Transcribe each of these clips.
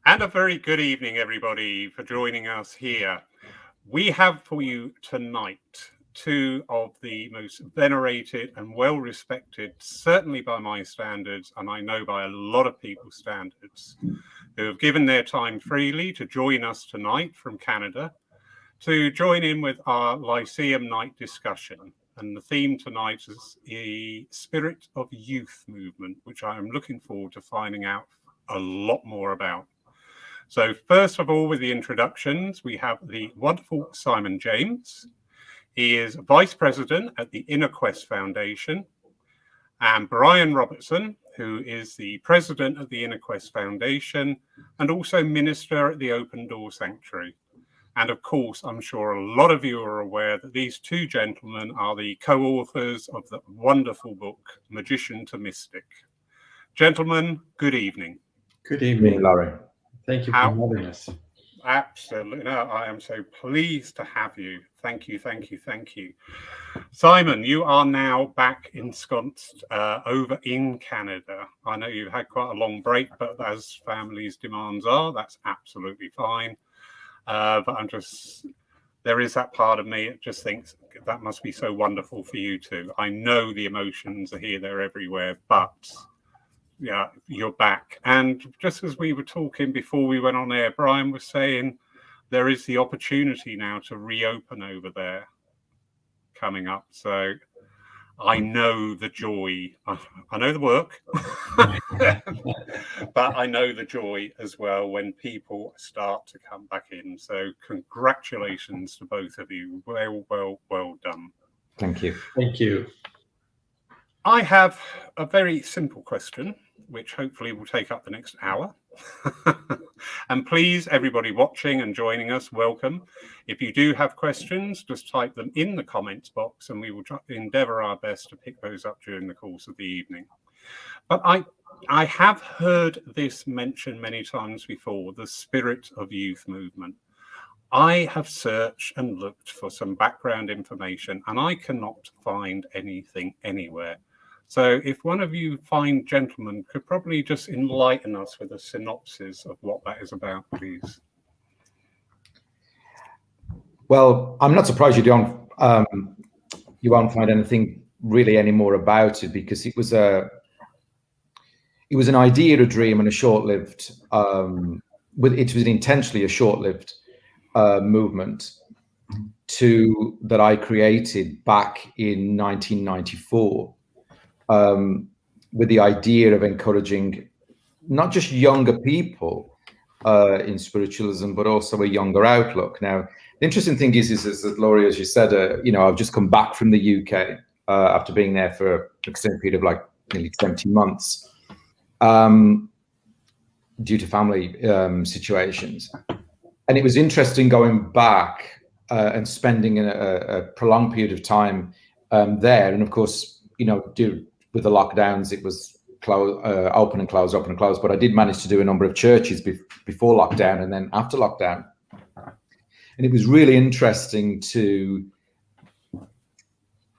And a very good evening, everybody, for joining us here. We have for you tonight two of the most venerated and well respected, certainly by my standards, and I know by a lot of people's standards, who have given their time freely to join us tonight from Canada to join in with our Lyceum night discussion. And the theme tonight is the spirit of youth movement, which I am looking forward to finding out a lot more about. So first of all, with the introductions, we have the wonderful Simon James. He is Vice President at the Inner Quest Foundation, and Brian Robertson, who is the President of the Inner Quest Foundation and also Minister at the Open Door Sanctuary. And of course, I'm sure a lot of you are aware that these two gentlemen are the co-authors of the wonderful book, Magician to Mystic. Gentlemen, good evening. Good evening, Larry. Thank you for having us. Absolutely. No, I am so pleased to have you. Thank you, thank you, thank you. Simon, you are now back ensconced over in Canada. I know you've had quite a long break, but as families' demands are, that's absolutely fine. But there is that part of me that just thinks that must be so wonderful for you too. I know the emotions are here, they're everywhere, but yeah, you're back. And just as we were talking before we went on air, Brian was saying there is the opportunity now to reopen over there coming up. So I know the joy. I know the work, but I know the joy as well when people start to come back in. So congratulations to both of you. Well done. Thank you. Thank you. I have a very simple question, which hopefully will take up the next hour. And please, everybody watching and joining us, welcome. If you do have questions, just type them in the comments box and we will endeavour our best to pick those up during the course of the evening. But I have heard this mentioned many times before, the spirit of youth movement. I have searched and looked for some background information and I cannot find anything anywhere. So if one of you fine gentlemen could probably just enlighten us with a synopsis of what that is about, please. Well, I'm not surprised you won't find anything really any more about it, because it was an idea, a dream, and a short-lived. It was intentionally a short-lived movement that I created back in 1994. With the idea of encouraging not just younger people in spiritualism, but also a younger outlook. Now, the interesting thing is that, Laurie, as you said, I've just come back from the UK after being there for an extended period of like nearly 20 months due to family situations. And it was interesting going back and spending a prolonged period of time there. And of course, with the lockdowns, it was open and close, open and close. But I did manage to do a number of churches before lockdown and then after lockdown. And it was really interesting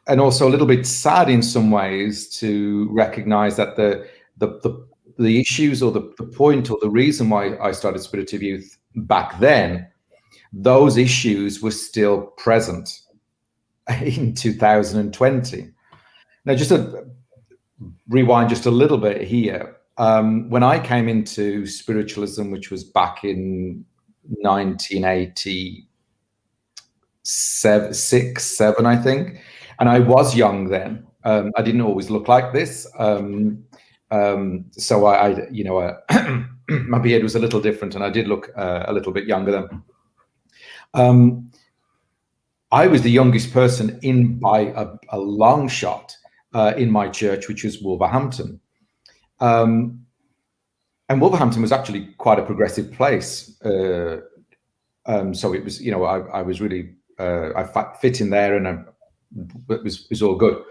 and also a little bit sad in some ways, to recognize that the issues or the point or the reason why I started Spirit of Youth back then, those issues were still present in 2020. Now, just to rewind just a little bit here, when I came into spiritualism, which was back in 1986, 7, I think, and I was young then. I didn't always look like this, so my beard was a little different, and I did look a little bit younger then. I was the youngest person in by a long shot. In my church, which was Wolverhampton. And Wolverhampton was actually quite a progressive place. So it was, I was really, I fit in there, and it was all good.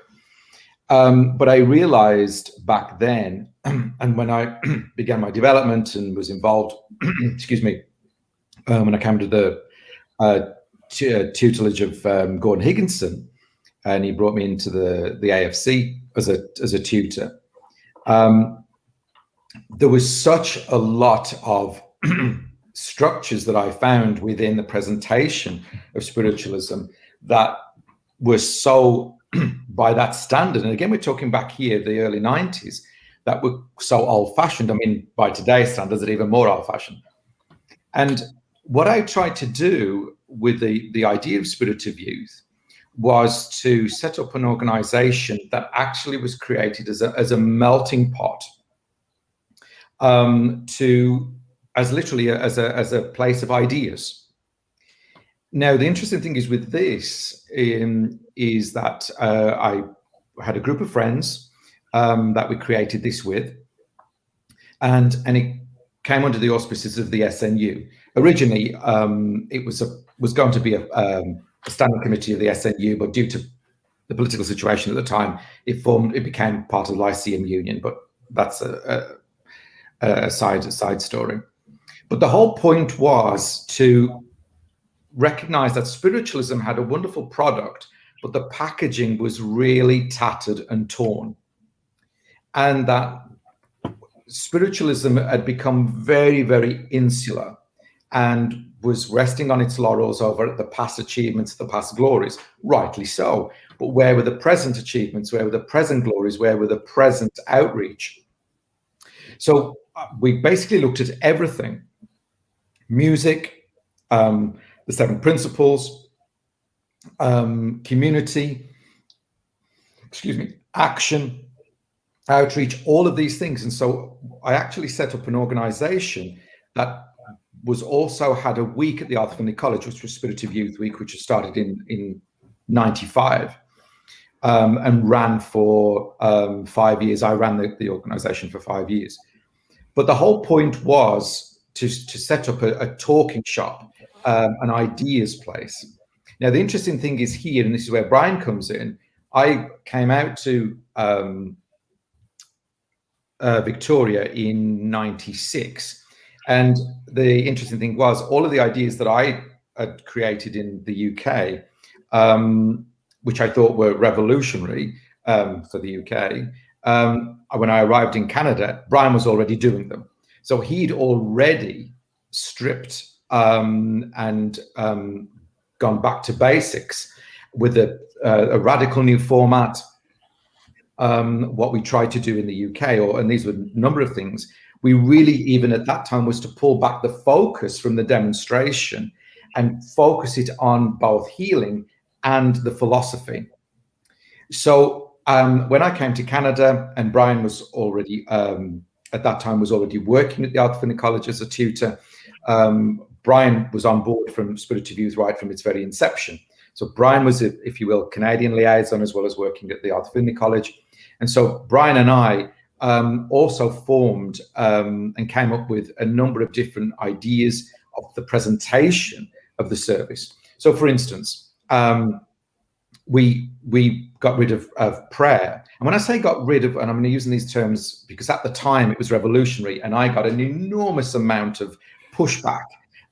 But I realized back then, and when I began my development and was involved, excuse me, when I came to the tutelage of Gordon Higginson, and he brought me into the AFC as a tutor. There was such a lot of structures that I found within the presentation of spiritualism that were so, by that standard, and again, we're talking back here, the early 90s, that were so old-fashioned. I mean, by today's standards, they're even more old-fashioned. And what I tried to do with the idea of spiritive youth was to set up an organization that actually was created as a melting pot, as a place of ideas. Now, the interesting thing is with this is that I had a group of friends that we created this with, and it came under the auspices of the SNU. Originally, it was going to be a standing committee of the SNU, but due to the political situation at the time, it became part of the Lyceum Union. But that's a side story. But the whole point was to recognize that spiritualism had a wonderful product, but the packaging was really tattered and torn, and that spiritualism had become very, very insular and was resting on its laurels over the past achievements, the past glories, rightly so. But where were the present achievements? Where were the present glories? Where were the present outreach? So we basically looked at everything: music, the 7 principles, community, action, outreach, all of these things. And so I actually set up an organization that was also had a week at the Arthur Findlay College, which was Spiritive Youth Week, which was started in 95 and ran for 5 years. I ran the organization for 5 years. But the whole point was to set up a talking shop, an ideas place. Now, the interesting thing is here, and this is where Brian comes in, I came out to Victoria in 96. And the interesting thing was all of the ideas that I had created in the UK, which I thought were revolutionary for the UK, when I arrived in Canada, Brian was already doing them. So he'd already stripped and gone back to basics with a radical new format. What we tried to do in the UK, and these were a number of things, we really, even at that time, was to pull back the focus from the demonstration and focus it on both healing and the philosophy. So when I came to Canada, and Brian was already, at that time, was already working at the Arthur Findlay College as a tutor, Brian was on board from Spiritive Youth right from its very inception. So Brian was, if you will, Canadian liaison, as well as working at the Arthur Findlay College. And so Brian and I also formed and came up with a number of different ideas of the presentation of the service. So, for instance, we got rid of prayer. And when I say got rid of, and I'm using these terms because at the time it was revolutionary, and I got an enormous amount of pushback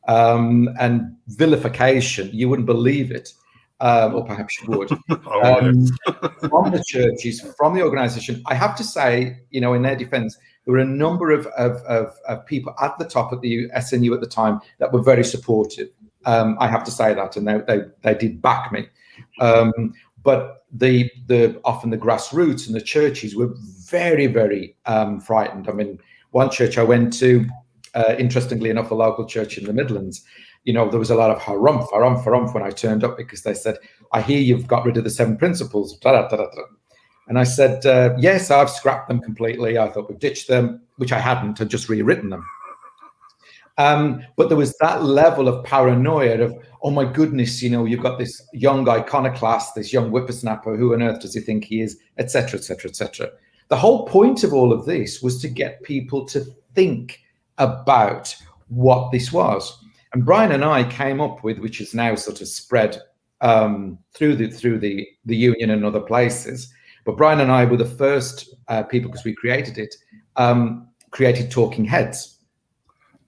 and vilification. You wouldn't believe it. Or perhaps you would, from the churches, from the organization. I have to say, you know, in their defense, there were a number of people at the top at the SNU at the time that were very supportive. I have to say that, and they did back me. But often the grassroots and the churches were very, very frightened. I mean, one church I went to, interestingly enough, a local church in the Midlands, you know, there was a lot of harumph when I turned up, because they said, I hear you've got rid of the 7 principles. And I said, yes, I've scrapped them completely. I thought we'd ditched them, which I hadn't. I'd just rewritten them. But there was that level of paranoia of, oh my goodness, you know, you've got this young iconoclast, this young whippersnapper, who on earth does he think he is, etc., etc., etc. The whole point of all of this was to get people to think about what this was. And Brian and I came up with, which is now sort of spread through the union and other places. But Brian and I were the first people, because we created it, created Talking Heads.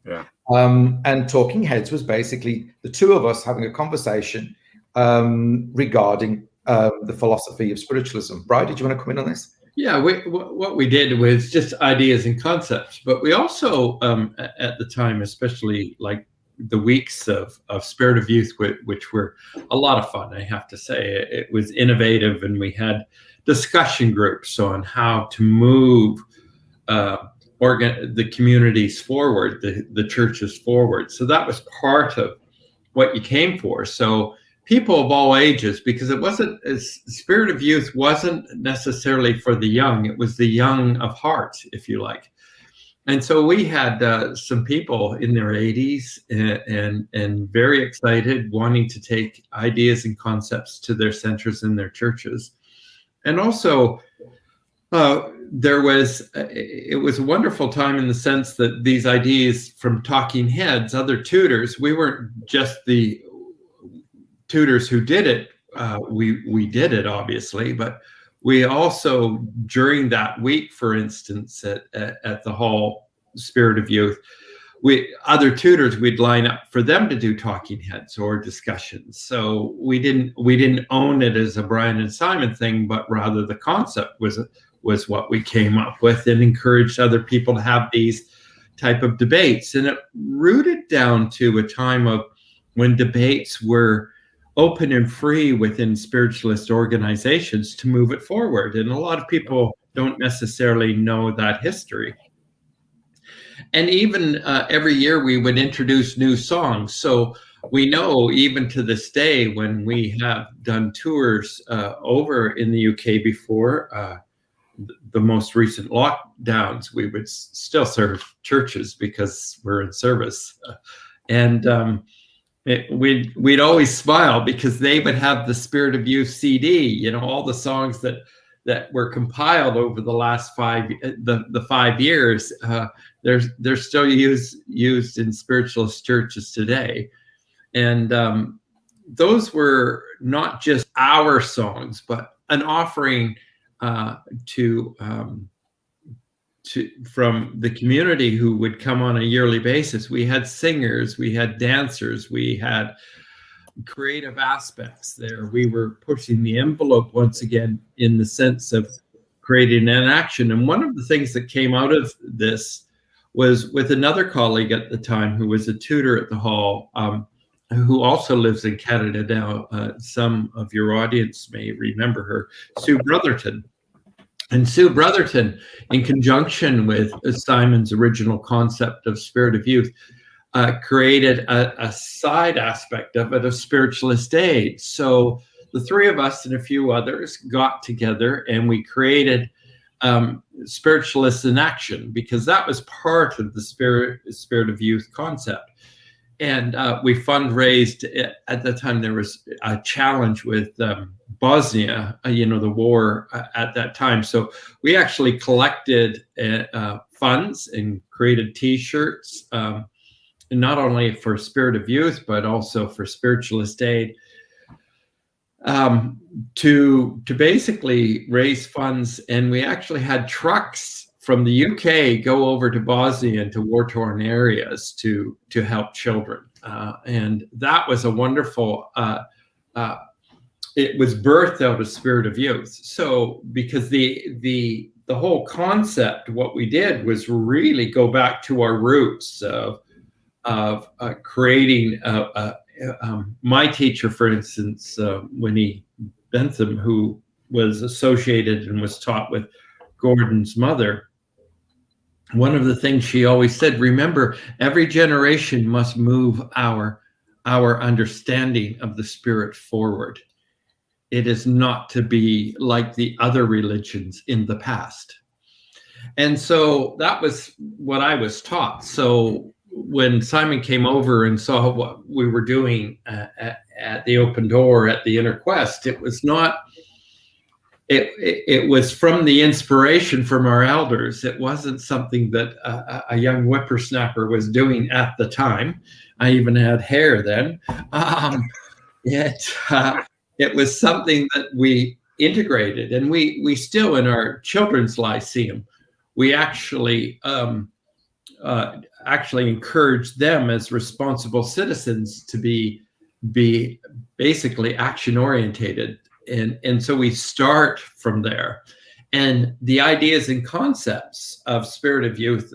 Yeah. And Talking Heads was basically the two of us having a conversation regarding the philosophy of spiritualism. Brian, did you want to come in on this? Yeah, what we did was just ideas and concepts, but we also, at the time, especially like the weeks of Spirit of Youth, which were a lot of fun, I have to say. It was innovative, and we had discussion groups on how to move the communities forward, the churches forward. So that was part of what you came for. So people of all ages, because it wasn't, Spirit of Youth wasn't necessarily for the young, it was the young of heart, if you like. And so we had some people in their 80s and very excited, wanting to take ideas and concepts to their centers and their churches. And also, it was a wonderful time in the sense that these ideas from talking heads, other tutors, we weren't just the tutors who did it. We did it, obviously, but we also, during that week, for instance, at the Hall Spirit of Youth, other tutors, we'd line up for them to do talking heads or discussions. So we didn't own it as a Brian and Simon thing, but rather the concept was what we came up with, and encouraged other people to have these type of debates. And it rooted down to a time of when debates were open and free within spiritualist organizations to move it forward. And a lot of people don't necessarily know that history. And even every year we would introduce new songs. So we know even to this day, when we have done tours over in the UK before the most recent lockdowns, we would still serve churches because we're in service. We'd always smile because they would have the Spirit of Youth CD, all the songs that were compiled over the last 5 years. They're still used in spiritualist churches today. And those were not just our songs, but an offering from the community who would come on a yearly basis. We had singers, we had dancers, we had creative aspects there. We were pushing the envelope once again in the sense of creating an action. And one of the things that came out of this was with another colleague at the time who was a tutor at the Hall, who also lives in Canada now. Some of your audience may remember her, Sue Brotherton. And Sue Brotherton, in conjunction with Simon's original concept of Spirit of Youth, created a side aspect of it, of spiritualist aid. So the three of us and a few others got together and we created Spiritualists in Action, because that was part of the Spirit of Youth concept. And we fundraised. At the time, there was a challenge with Bosnia, the war at that time. So we actually collected funds and created T-shirts, not only for Spirit of Youth, but also for Spiritualist Aid, to basically raise funds. And we actually had trucks from the UK go over to Bosnia and to war-torn areas to help children. And that was a wonderful, it was birthed out of Spirit of Youth. So because the whole concept, what we did was really go back to our roots of creating my teacher, for instance, Winnie Bentham, who was associated and was taught with Gordon's mother. One of the things she always said, remember, every generation must move our understanding of the Spirit forward. It is not to be like the other religions in the past. And so that was what I was taught. So when Simon came over and saw what we were doing at the Open Door at the Inner Quest, it was not, it was from the inspiration from our elders. It wasn't something that a young whippersnapper was doing at the time. I even had hair then. It was something that we integrated, and we still, in our children's Lyceum, we actually encourage them as responsible citizens to be basically action orientated. And so we start from there. And the ideas and concepts of Spirit of Youth,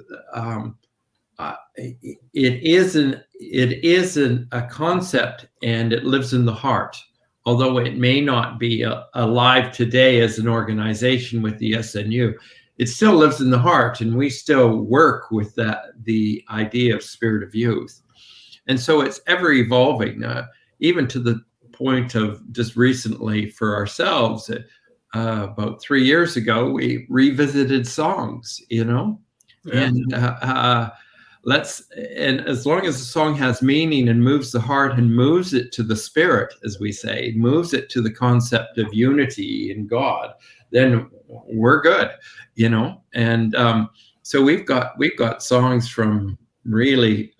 it isn't a concept, and it lives in the heart. Although it may not be alive today as an organization with the SNU, it still lives in the heart, and we still work with the idea of Spirit of Youth. And so it's ever evolving, even to the point of just recently for ourselves, about 3 years ago, we revisited songs, yeah. And and as long as the song has meaning and moves the heart and moves it to the spirit, as we say, moves it to the concept of unity in God, then we're good, And so we've got songs from really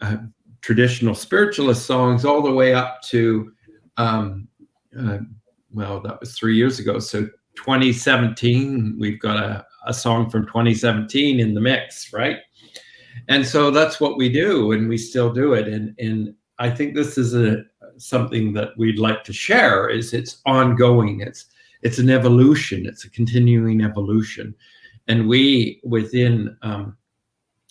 traditional spiritualist songs all the way up to, well, that was 3 years ago. So 2017, we've got a song from 2017 in the mix, right? And so that's what we do, and we still do it. And I think this is something that we'd like to share. Is it's ongoing. It's an evolution. It's a continuing evolution. And we, within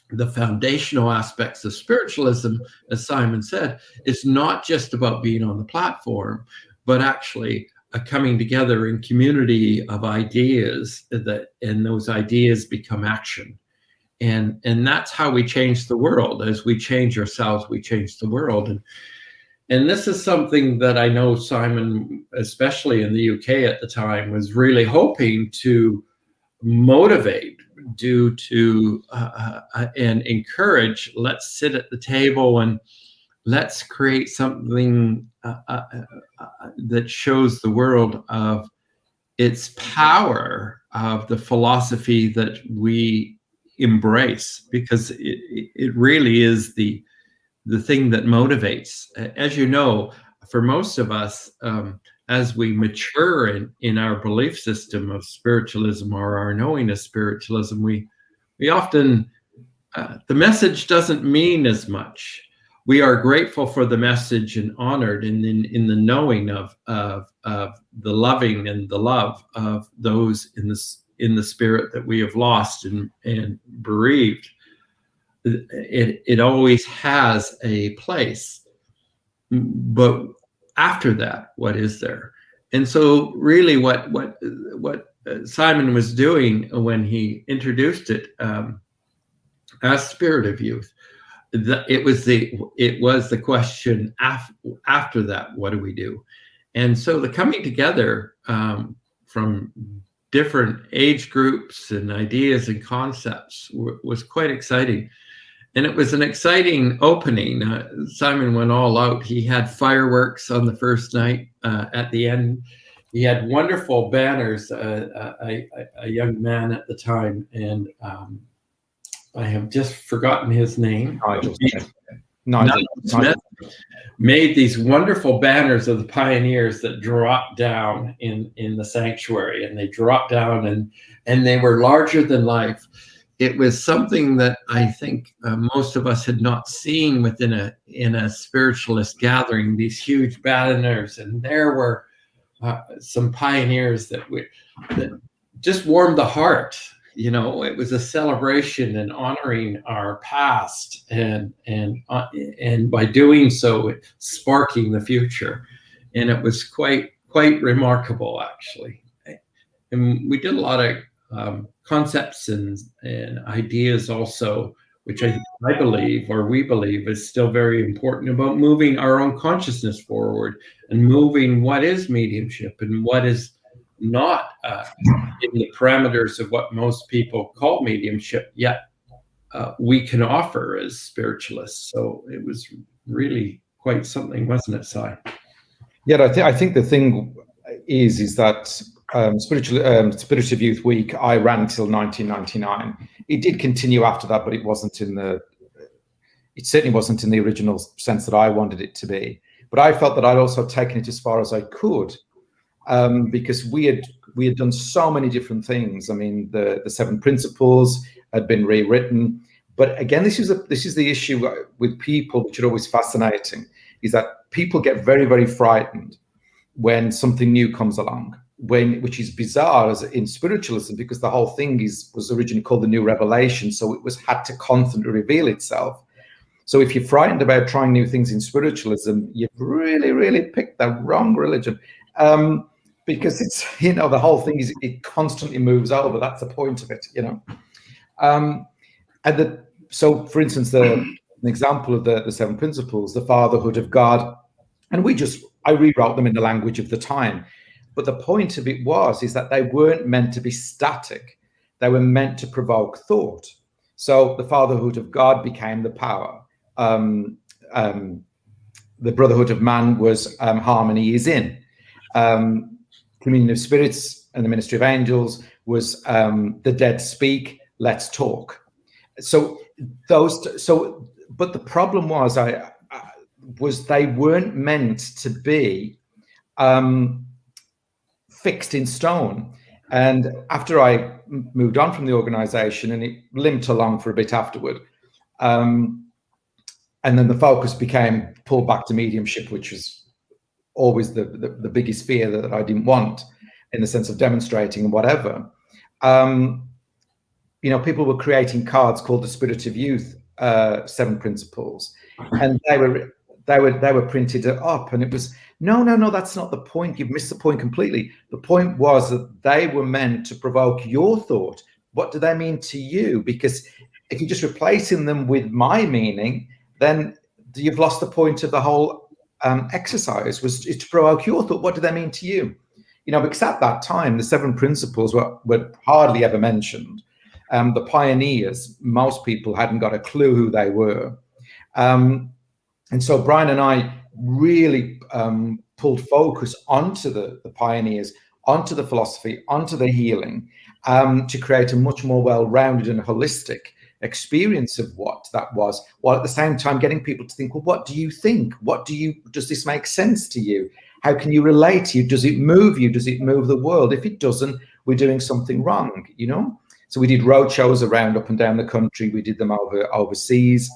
the foundational aspects of spiritualism, as Simon said, it's not just about being on the platform, but actually a coming together in community of ideas and those ideas become action. And that's how we change the world. As we change ourselves, we change the world. And this is something that I know Simon, especially in the UK at the time, was really hoping to motivate, and encourage. Let's sit at the table and let's create something that shows the world of its power, of the philosophy that we embrace, because it really is the thing that motivates. As you know, for most of us, as we mature in our belief system of spiritualism, or our knowing of spiritualism, we often, the message doesn't mean as much. We are grateful for the message and honored in the knowing of the loving and the love of those in the spirit that we have lost and bereaved. It always has a place, but after that, what is there? And so really what Simon was doing when he introduced it as Spirit of Youth, it was the question after that, what do we do? And so the coming together from different age groups and ideas and concepts was quite exciting. And it was an exciting opening. Simon went all out. He had fireworks on the first night. At the end, he had wonderful banners. A young man at the time, and I have just forgotten his name. Nigel Smith made these wonderful banners of the pioneers that dropped down in the sanctuary, and they dropped down and they were larger than life. It was something that I think most of us had not seen in a spiritualist gathering, these huge banners, and there were some pioneers that just warmed the heart. It was a celebration and honoring our past, and by doing so, sparking the future. And it was quite remarkable, actually. And we did a lot of concepts and ideas also, which I believe, or we believe, is still very important, about moving our own consciousness forward and moving what is mediumship and what is not in the parameters of what most people call mediumship, yet we can offer as spiritualists. So it was really quite something, wasn't it, Si? Yeah, I think the thing is that Spirit of Youth Week I ran until 1999. It did continue after that, but it certainly wasn't in the original sense that I wanted it to be. But I felt that I'd also taken it as far as I could, because we had done so many different things. I mean, the 7 principles had been rewritten, but again, this is the issue with people, which are always fascinating, is that people get very, very frightened when something new comes along. which is bizarre as in spiritualism, because the whole thing was originally called the New Revelation, so it had to constantly reveal itself. So if you're frightened about trying new things in spiritualism, you've really, really picked the wrong religion, because it's, the whole thing is it constantly moves over. That's the point of it, So, for instance, an example of the 7 principles, the fatherhood of God, and I rewrote them in the language of the time. But the point of it is that they weren't meant to be static. They were meant to provoke thought. So the fatherhood of God became the power. The brotherhood of man was harmony is in. Communion of spirits and the ministry of angels was the dead speak, let's talk. So but the problem was they weren't meant to be fixed in stone. And after I moved on from the organization, and it limped along for a bit afterward, and then the focus became pulled back to mediumship, which was always the biggest fear that I didn't want, in the sense of demonstrating and whatever. People were creating cards called the Spirit of Youth 7 Principles, and they were printed up, and it was no, that's not the point. You've missed the point completely. The point was that they were meant to provoke your thought. What do they mean to you? Because if you're just replacing them with my meaning, then you've lost the point of the whole exercise, is to provoke your thought. What do they mean to you? Because at that time, the 7 principles were hardly ever mentioned. The pioneers, most people hadn't got a clue who they were. And so Brian and I really pulled focus onto the pioneers, onto the philosophy, onto the healing, to create a much more well-rounded and holistic experience of what that was, while at the same time getting people to think, well, what do you think? Does this make sense to you? How can you relate to you? Does it move you? Does it move the world? If it doesn't, we're doing something wrong, So we did road shows around up and down the country. We did them overseas.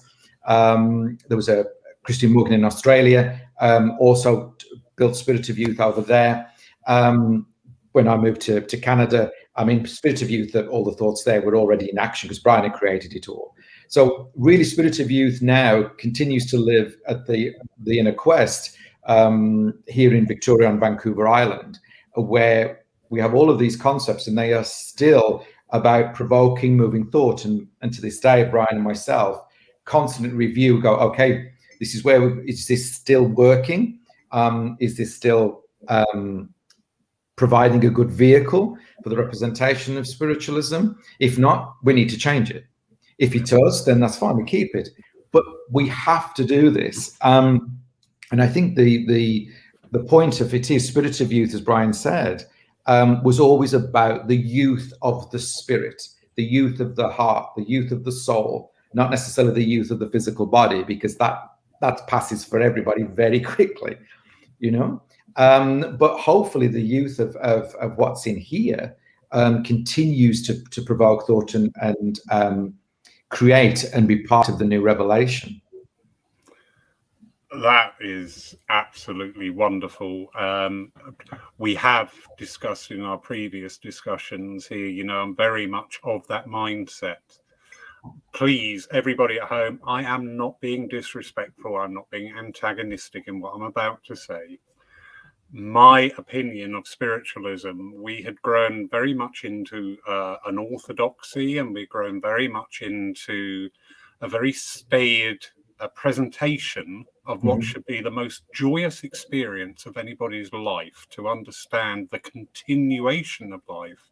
There was a Christian Morgan in Australia, also built Spirit of Youth over there. When I moved to Canada, Spirit of Youth, all the thoughts there were already in action because Brian had created it all. So really, Spirit of Youth now continues to live at the Inner Quest here in Victoria on Vancouver Island, where we have all of these concepts, and they are still about provoking, moving thought. And to this day, Brian and myself constantly review, go, okay, this is is this still working? Is this still providing a good vehicle for the representation of spiritualism? If not, we need to change it. If it does, then that's fine, we keep it. But we have to do this. And I think the point of it is Spirit of Youth, as Brian said, was always about the youth of the spirit, the youth of the heart, the youth of the soul, not necessarily the youth of the physical body, because that passes for everybody very quickly, But hopefully the youth of what's in here continues to provoke thought and create and be part of the new revelation. That is absolutely wonderful. We have discussed in our previous discussions here, I'm very much of that mindset. Please, everybody at home, I am not being disrespectful. I'm not being antagonistic in what I'm about to say. My opinion of spiritualism, we had grown very much into an orthodoxy, and we've grown very much into a very staid presentation of what should be the most joyous experience of anybody's life, to understand the continuation of life.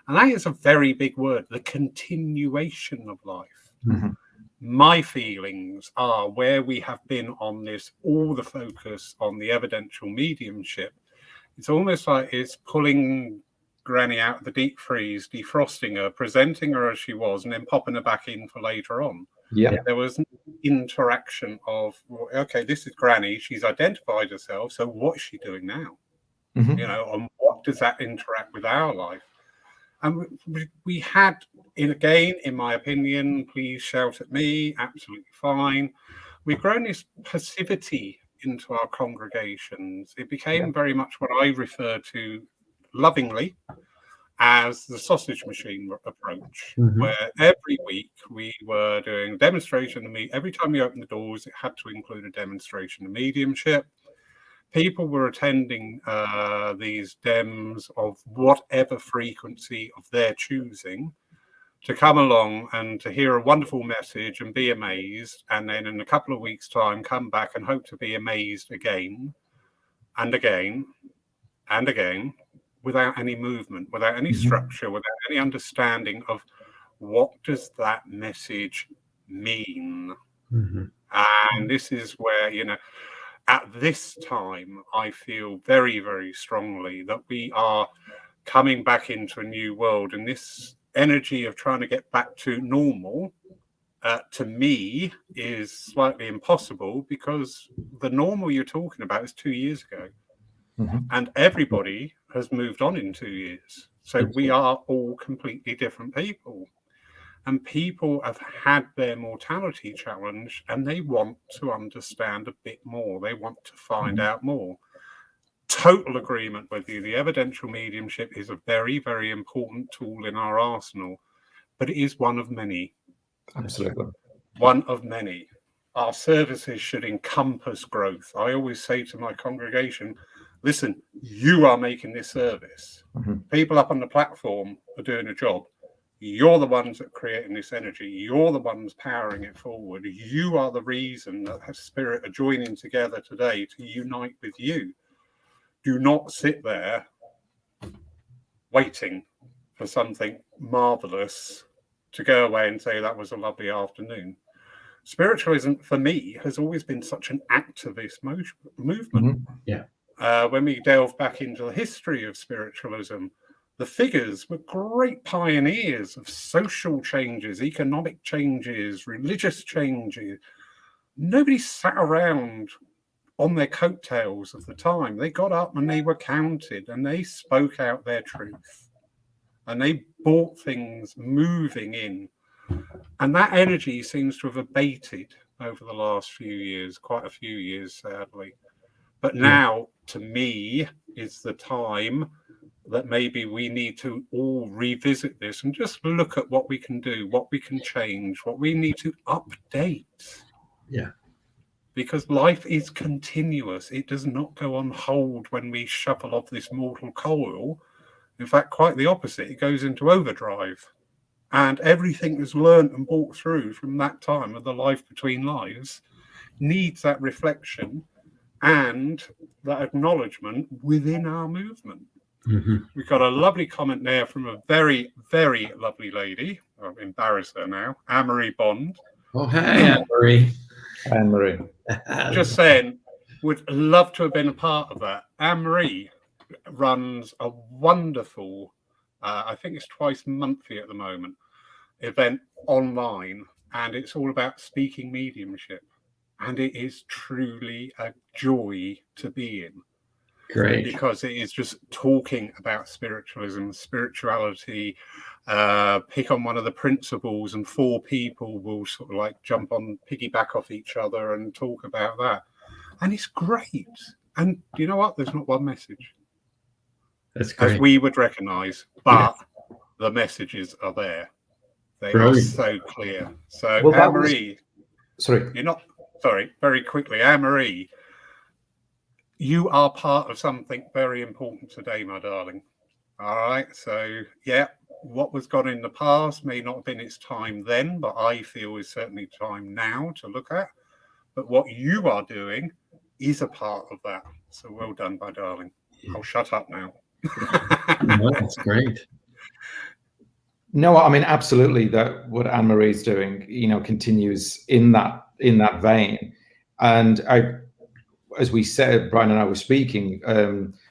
And that is a very big word, the continuation of life. My feelings are, where we have been on this, all the focus on the evidential mediumship, it's almost like it's pulling Granny out of the deep freeze, defrosting her, presenting her as she was, and then popping her back in for later on. Yeah. There was interaction of, well, okay, this is Granny, she's identified herself, so what is she doing now? And what does that interact with our life? And we had, again, in my opinion, please shout at me, absolutely fine, we've grown this passivity into our congregations. It became very much what I refer to lovingly as the sausage machine approach, Mhm. where every week we were doing demonstration of every time we opened the doors, it had to include a demonstration of mediumship. People were attending these dems of whatever frequency of their choosing to come along and to hear a wonderful message and be amazed, and then in a couple of weeks' time come back and hope to be amazed again and again and again, without any movement, without any structure, without any understanding of what does that message mean. And this is where, at this time, I feel very, very strongly that we are coming back into a new world, and this energy of trying to get back to normal, to me, is slightly impossible, because the normal you're talking about is 2 years ago. And everybody has moved on in 2 years. So we are all completely different people. And people have had their mortality challenge, and they want to understand a bit more. They want to find out more. Total agreement with you. The evidential mediumship is a very, very important tool in our arsenal, but it is one of many. Absolutely. One of many. Our services should encompass growth. I always say to my congregation, listen, you are making this service. People up on the platform are doing a job. You're the ones that are creating this energy. You're the ones powering it forward. You are the reason that Spirit are joining together today to unite with you. Do not sit there waiting for something marvelous to go away and say that was a lovely afternoon. Spiritualism, for me, has always been such an activist movement. When we delve back into the history of spiritualism, the figures were great pioneers of social changes, economic changes, religious changes. Nobody sat around on their coattails of the time. They got up and they were counted, and they spoke out their truth, and they brought things moving in. And that energy seems to have abated over the last few years, quite a few years, sadly. But now, to me, is the time that maybe we need to all revisit this and just look at what we can do, what we can change, what we need to update. Because life is continuous. It does not go on hold when we shuffle off this mortal coil. In fact, quite the opposite. It goes into overdrive. And everything that's learned and brought through from that time of the life between lives needs that reflection and that acknowledgement within our movement. We've got a lovely comment there from a very, very lovely lady. I'll embarrass her now. Anne-Marie Bond. Oh, hey, Anne-Marie. Anne-Marie. Just saying, would love to have been a part of that. Anne-Marie runs a wonderful, I think it's twice monthly at the moment, event online, and it's all about speaking mediumship. And it is truly a joy to be in. Great. Because it is just talking about spiritualism, spirituality, pick on one of the principles, and 4 people will sort of like jump on, piggyback off each other and talk about that. And it's great. And you know what? There's not one message. That's great. As we would recognize, but the messages are there. They are so clear. So, well, Anne-Marie, very quickly, Anne-Marie, you are part of something very important today, my darling. All right. So, what was gone in the past may not have been its time then, but I feel is certainly time now to look at. But what you are doing is a part of that. So well done, my darling. I'll shut up now. No, that's great. No, I mean, absolutely, that what Anne-Marie is doing, continues in that vein. And as we said, Brian and I were speaking,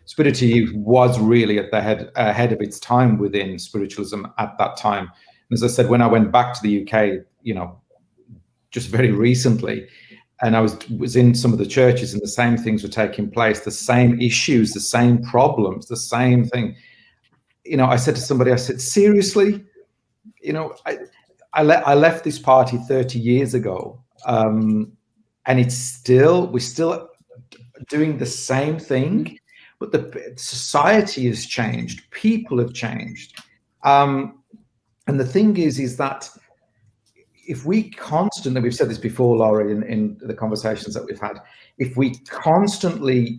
spirituality was really at the ahead of its time within spiritualism at that time. And as I said, when I went back to the UK, just very recently, and I was in some of the churches, and the same things were taking place, the same issues, the same problems, the same thing. I said to somebody, I said, seriously, I left this party 30 years ago, and we're still doing the same thing, but the society has changed, people have changed. And the thing is that if we constantly, we've said this before, Laura, in the conversations that we've had, if we constantly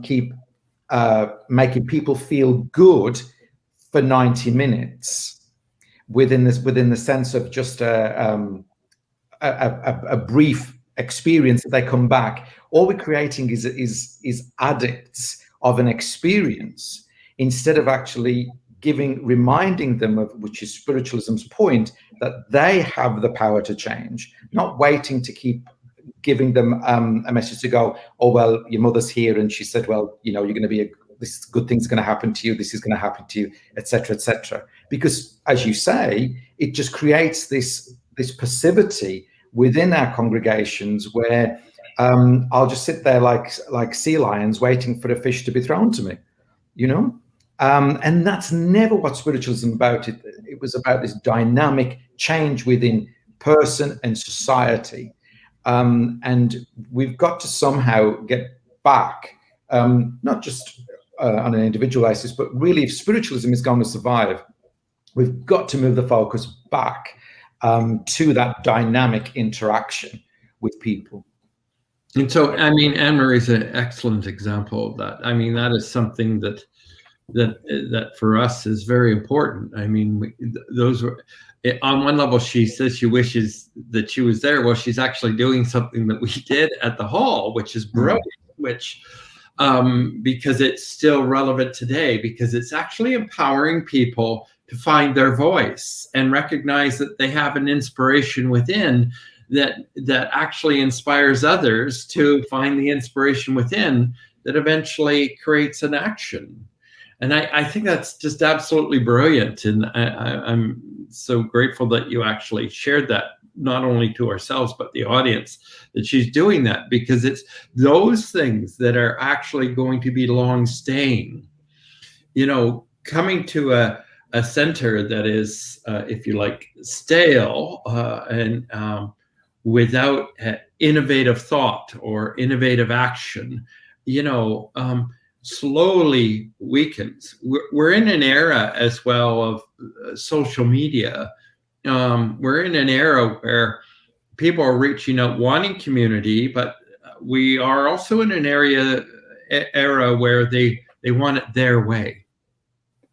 keep making people feel good for 90 minutes within the sense of just a brief experience that they come back, all we're creating is addicts of an experience, instead of actually reminding them of, which is spiritualism's point, that they have the power to change, not waiting to keep giving them a message to go, oh, well, your mother's here and she said, well, you know, you're going to be this good thing's going to happen to you, this is going to happen to you, etc., etc. Because, as you say, it just creates this passivity within our congregations where I'll just sit there like sea lions waiting for a fish to be thrown to me, you know. And that's never what spiritualism about. It was about this dynamic change within person and society. And we've got to somehow get back, not just on an individual basis, but really, if spiritualism is going to survive, we've got to move the focus back to that dynamic interaction with people. And so, I mean, Anne-Marie's an excellent example of that. I mean, that is something that for us is very important. I mean, those were, on one level, she says she wishes that she was there. Well, she's actually doing something that we did at the hall, which is brilliant, which because it's still relevant today, because it's actually empowering people to find their voice and recognize that they have an inspiration within that actually inspires others to find the inspiration within that eventually creates an action. And I think that's just absolutely brilliant. And I'm so grateful that you actually shared that, not only to ourselves, but the audience, that she's doing that, because it's those things that are actually going to be long staying. You know, coming to a center that is, if you like, stale and without innovative thought or innovative action, you know, slowly weakens. We're in an era as well of social media. We're in an era where people are reaching out wanting community, but we are also in an era where they want it their way.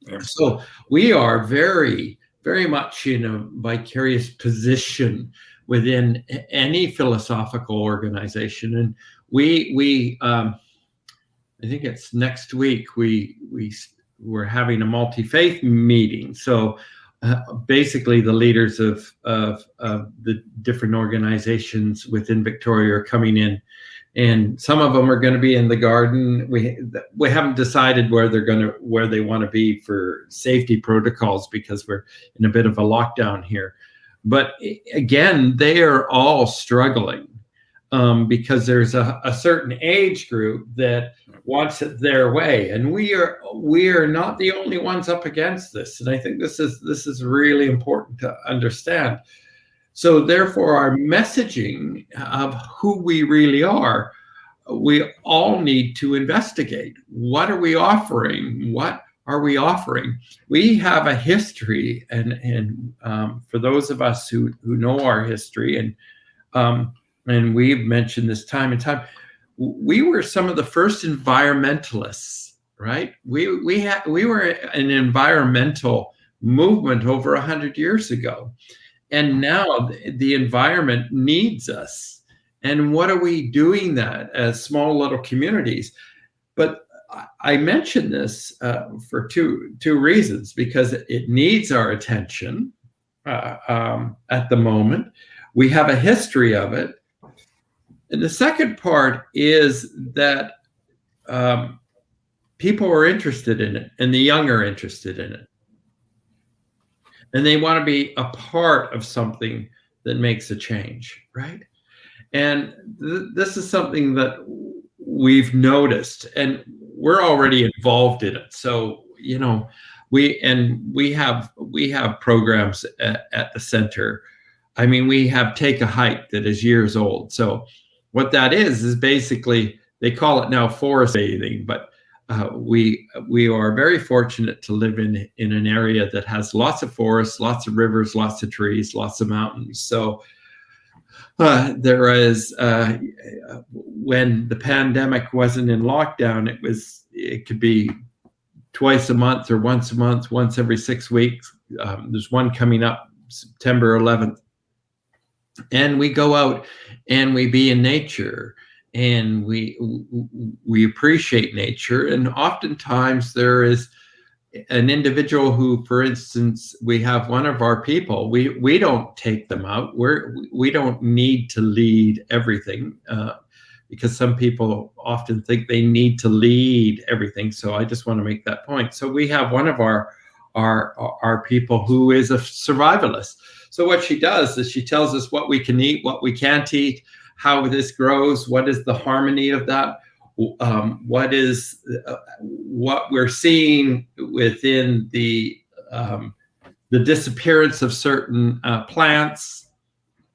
Yeah. So we are very, very much in a vicarious position within any philosophical organization. And we I think it's next week, we're having a multi-faith meeting. So basically the leaders of the different organizations within Victoria are coming in, and some of them are going to be in the garden. We haven't decided where they want to be for safety protocols, because we're in a bit of a lockdown here. But again, they are all struggling because there's a certain age group that wants it their way, and we are not the only ones up against this. And I think this is really important to understand. So therefore, our messaging of who we really are, we all need to investigate. What are we offering? What are we offering? We have a history, and for those of us who know our history, and we've mentioned this time and time, we were some of the first environmentalists, right? We were an environmental movement over 100 years ago. And now the environment needs us. And what are we doing that as small little communities? But I mention this for two reasons, because it needs our attention at the moment. We have a history of it. And the second part is that people are interested in it, and the young are interested in it. And they want to be a part of something that makes a change, right? And this is something that we've noticed, and we're already involved in it. So, you know, we have programs at the center. I mean, we have Take a Hike that is years old. So what that is basically, they call it now forest bathing, but we are very fortunate to live in an area that has lots of forests, lots of rivers, lots of trees, lots of mountains. So there is when the pandemic wasn't in lockdown, it could be twice a month or once a month, once every 6 weeks. There's one coming up September 11th, and we go out and we be in nature, and we appreciate nature. And oftentimes there is an individual who, for instance, we have one of our people, we don't take them out. We don't need to lead everything, because some people often think they need to lead everything. So I just want to make that point. So we have one of our people who is a survivalist. So what she does is she tells us what we can eat, what we can't eat, how this grows, what is the harmony of that, what is what we're seeing within the disappearance of certain plants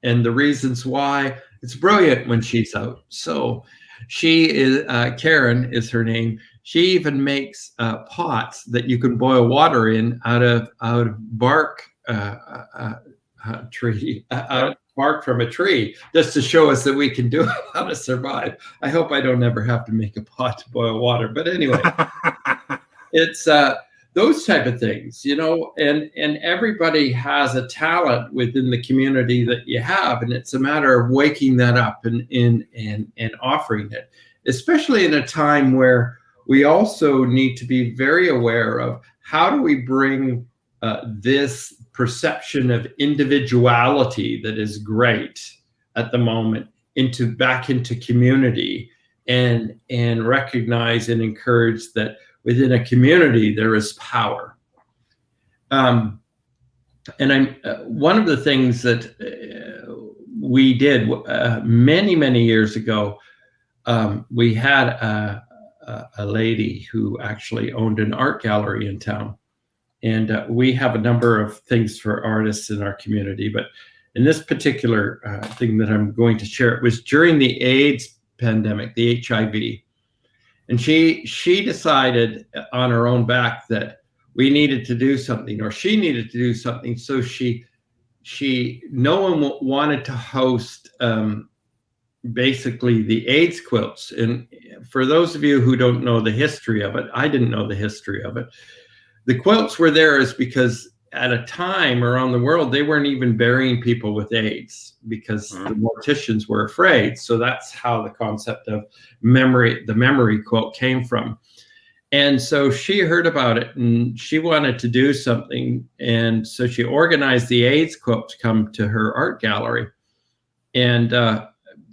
and the reasons why. It's brilliant when she's out. So she is, Karen is her name. She even makes pots that you can boil water in out of bark tree, bark from a tree, just to show us that we can do it, how to survive. I hope I don't ever have to make a pot to boil water. But anyway, it's those type of things, and everybody has a talent within the community that you have, and it's a matter of waking that up and offering it, especially in a time where we also need to be very aware of how do we bring this perception of individuality that is great at the moment back into community, and recognize and encourage that within a community there is power. And I'm one of the things that we did many years ago. We had a lady who actually owned an art gallery in town, and we have a number of things for artists in our community. But in this particular thing that I'm going to share, it was during the AIDS pandemic, the HIV. And she decided on her own back that we needed to do something, or she needed to do something. So no one wanted to host basically the AIDS quilts. And for those of you who don't know the history of it, I didn't know the history of it. The quilts were there is because at a time around the world, they weren't even burying people with AIDS because the morticians were afraid. So that's how the concept of the memory quilt came from. And so she heard about it and she wanted to do something. And so she organized the AIDS quilt to come to her art gallery. And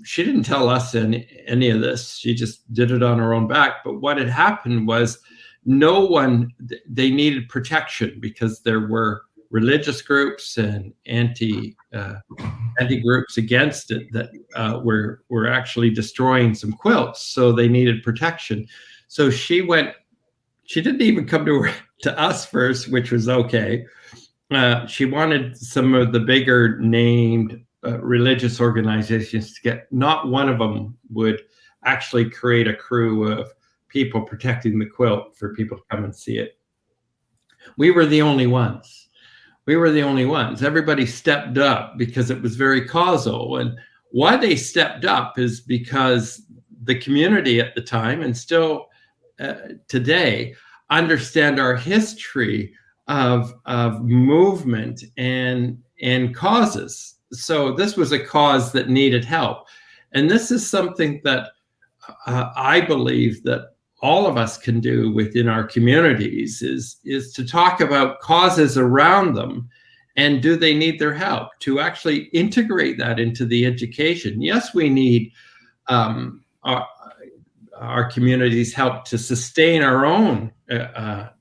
she didn't tell us any of this. She just did it on her own back. But what had happened was they needed protection because there were religious groups and anti groups against it that were actually destroying some quilts. So they needed protection. So she didn't even come to us first, which was okay. She wanted some of the bigger named religious organizations to get. Not one of them would actually create a crew of people protecting the quilt for people to come and see it. We were the only ones. Everybody stepped up because it was very causal. And why they stepped up is because the community at the time, and still today, understand our history of movement and causes. So this was a cause that needed help. And this is something that I believe that all of us can do within our communities is to talk about causes around them, and do they need their help to actually integrate that into the education. Yes, we need our communities' help to sustain our own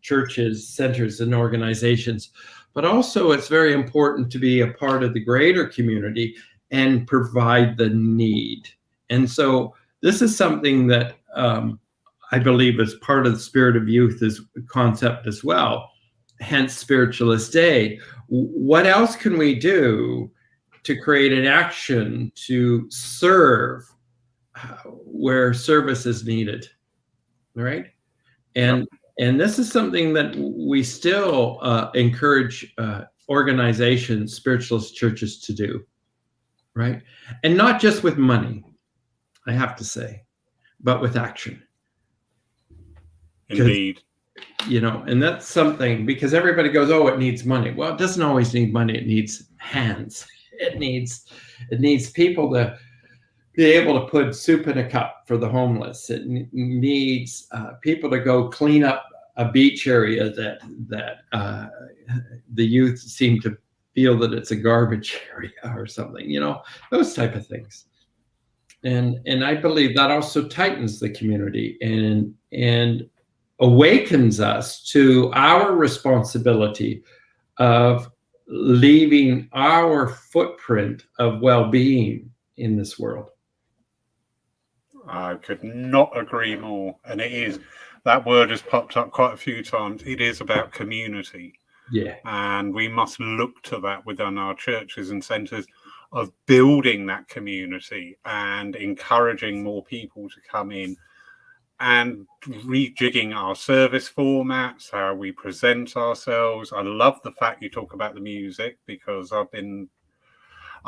churches, centers, and organizations, but also it's very important to be a part of the greater community and provide the need. And so this is something that I believe is part of the Spirit of Youth is concept as well, hence Spiritualist Day. What else can we do to create an action to serve where service is needed, right? And this is something that we still encourage organizations, spiritualist churches to do, right? And not just with money, I have to say, but with action. Indeed. And that's something, because everybody goes, oh, it needs money. Well, it doesn't always need money. It needs hands. It needs people to be able to put soup in a cup for the homeless. It needs people to go clean up a beach area that the youth seem to feel that it's a garbage area or something, those type of things. And I believe that also tightens the community and awakens us to our responsibility of leaving our footprint of well-being in this world. I could not agree more. And it is, that word has popped up quite a few times. It is about community. Yeah. And we must look to that within our churches and centres, of building that community and encouraging more people to come in, and rejigging our service formats, how we present ourselves. I love the fact you talk about the music, because I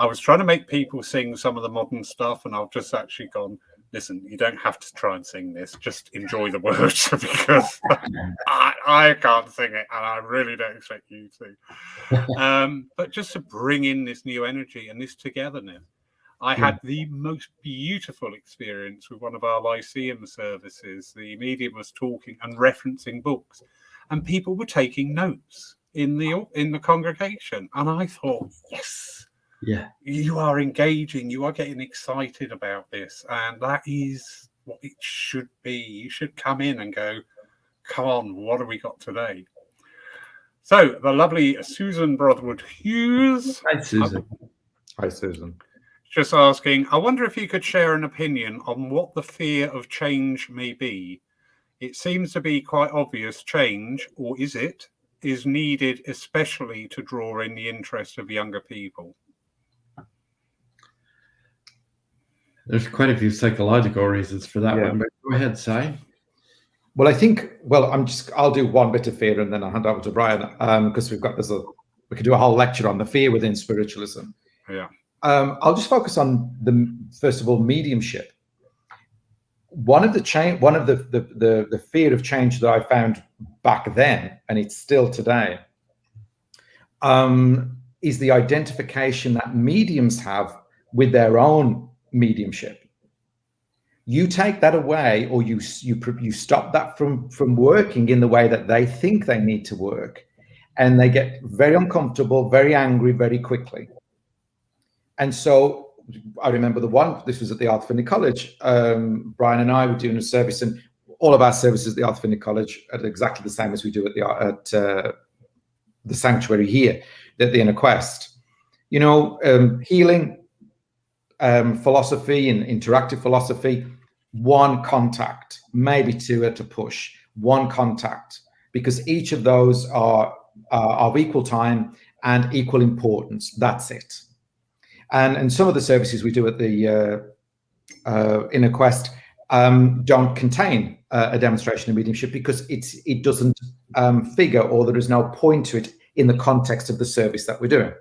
was trying to make people sing some of the modern stuff, and I've just actually gone, listen, you don't have to try and sing this, just enjoy the words, because I can't sing it, and I really don't expect you to. But just to bring in this new energy and this togetherness. I had the most beautiful experience with one of our Lyceum services. The medium was talking and referencing books, and people were taking notes in the congregation. And I thought, yes, you are engaging, you are getting excited about this, and that is what it should be. You should come in and go, come on, what have we got today? So the lovely Susan Brotherwood Hughes. Hi, Susan. Hi, Susan. Just asking, I wonder if you could share an opinion on what the fear of change may be. It seems to be quite obvious change, or is needed, especially to draw in the interest of younger people. There's quite a few psychological reasons for that one, but go ahead, Si. Well, I think, I'll do one bit of fear and then I'll hand over to Brian, because we could do a whole lecture on the fear within spiritualism. Yeah. I'll just focus on first of all, mediumship. One of the fear of change that I found back then, and it's still today, is the identification that mediums have with their own mediumship. You take that away, or you stop that from working in the way that they think they need to work, and they get very uncomfortable, very angry, very quickly. And so I remember this was at the Arthur Finney College. Brian and I were doing a service, and all of our services at the Arthur Finney College are exactly the same as we do at the sanctuary here, at the Inner Quest. Healing philosophy and interactive philosophy, one contact, maybe two at a push, one contact, because each of those are of equal time and equal importance. That's it. And some of the services we do at the Inner Quest don't contain a demonstration of mediumship, because it doesn't figure, or there is no point to it in the context of the service that we're doing.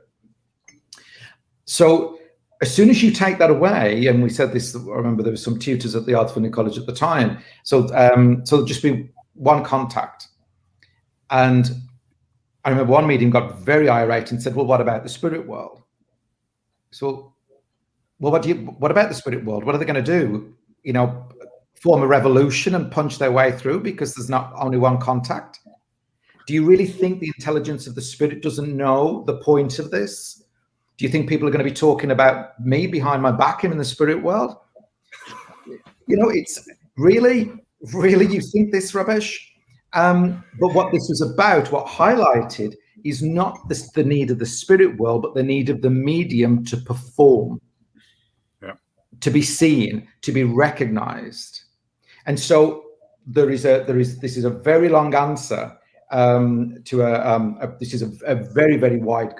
So as soon as you take that away, and we said this, I remember there were some tutors at the Arthur Finney College at the time, so there'll just be one contact. And I remember one medium got very irate and said, well, what about the spirit world? So, well, what about the spirit world? What are they going to do? Form a revolution and punch their way through because there's not only one contact? Do you really think the intelligence of the spirit doesn't know the point of this? Do you think people are going to be talking about me behind my back in the spirit world? It's really, you think this rubbish? But what this was about, what highlighted, is not the need of the spirit world, but the need of the medium to perform, to be seen, to be recognized. And so this is a very long answer to this is a very, very wide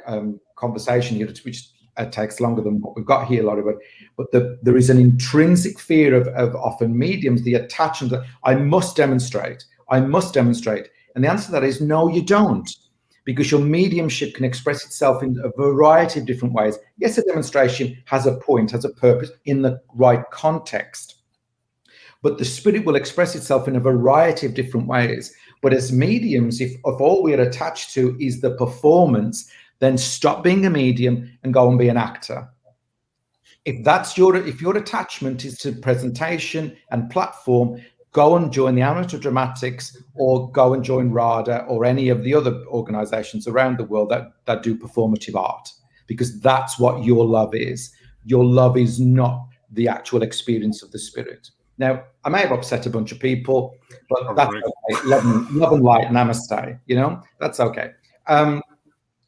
conversation here, which takes longer than what we've got here, Laurie. But there is an intrinsic fear of often mediums, the attachment that I must demonstrate, I must demonstrate. And the answer to that is no, you don't. Because your mediumship can express itself in a variety of different ways. Yes, a demonstration has a point, has a purpose in the right context. But the spirit will express itself in a variety of different ways. But as mediums, if all we're attached to is the performance, then stop being a medium and go and be an actor. If your attachment is to presentation and platform, go and join the Amateur Dramatics, or go and join RADA or any of the other organizations around the world that do performative art, because that's what your love is. Your love is not the actual experience of the spirit. Now, I may have upset a bunch of people, but that's okay. Love and light, namaste, that's okay.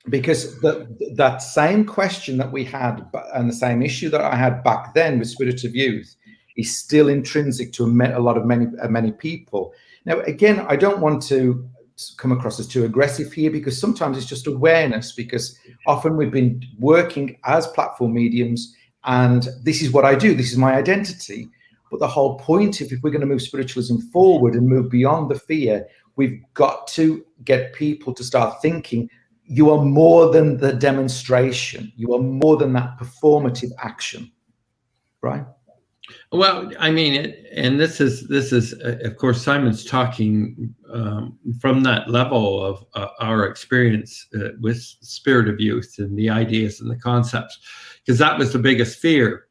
Because that same question that we had and the same issue that I had back then with Spirit of Youth is still intrinsic to many people. Now, again, I don't want to come across as too aggressive here, because sometimes it's just awareness, because often we've been working as platform mediums and this is what I do, this is my identity. But the whole point, if we're going to move spiritualism forward and move beyond the fear, we've got to get people to start thinking, you are more than the demonstration. You are more than that performative action, right? Well, I mean, and this is of course, Simon's talking from that level of our experience with Spirit of Youth and the ideas and the concepts, because that was the biggest fear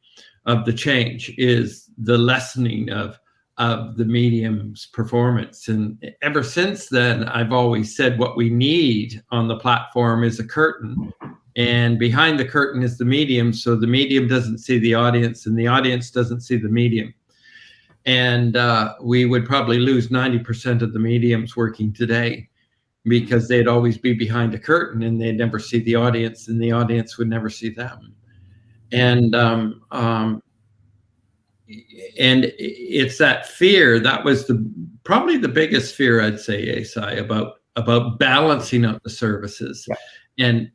of the change, is the lessening of the medium's performance. And ever since then, I've always said what we need on the platform is a curtain, and behind the curtain is the medium, so the medium doesn't see the audience and the audience doesn't see the medium. And we would probably lose 90% of the mediums working today, because they'd always be behind a curtain and they'd never see the audience and the audience would never see them. And it's that fear that was probably the biggest fear, I'd say, Asai, about balancing out the services, and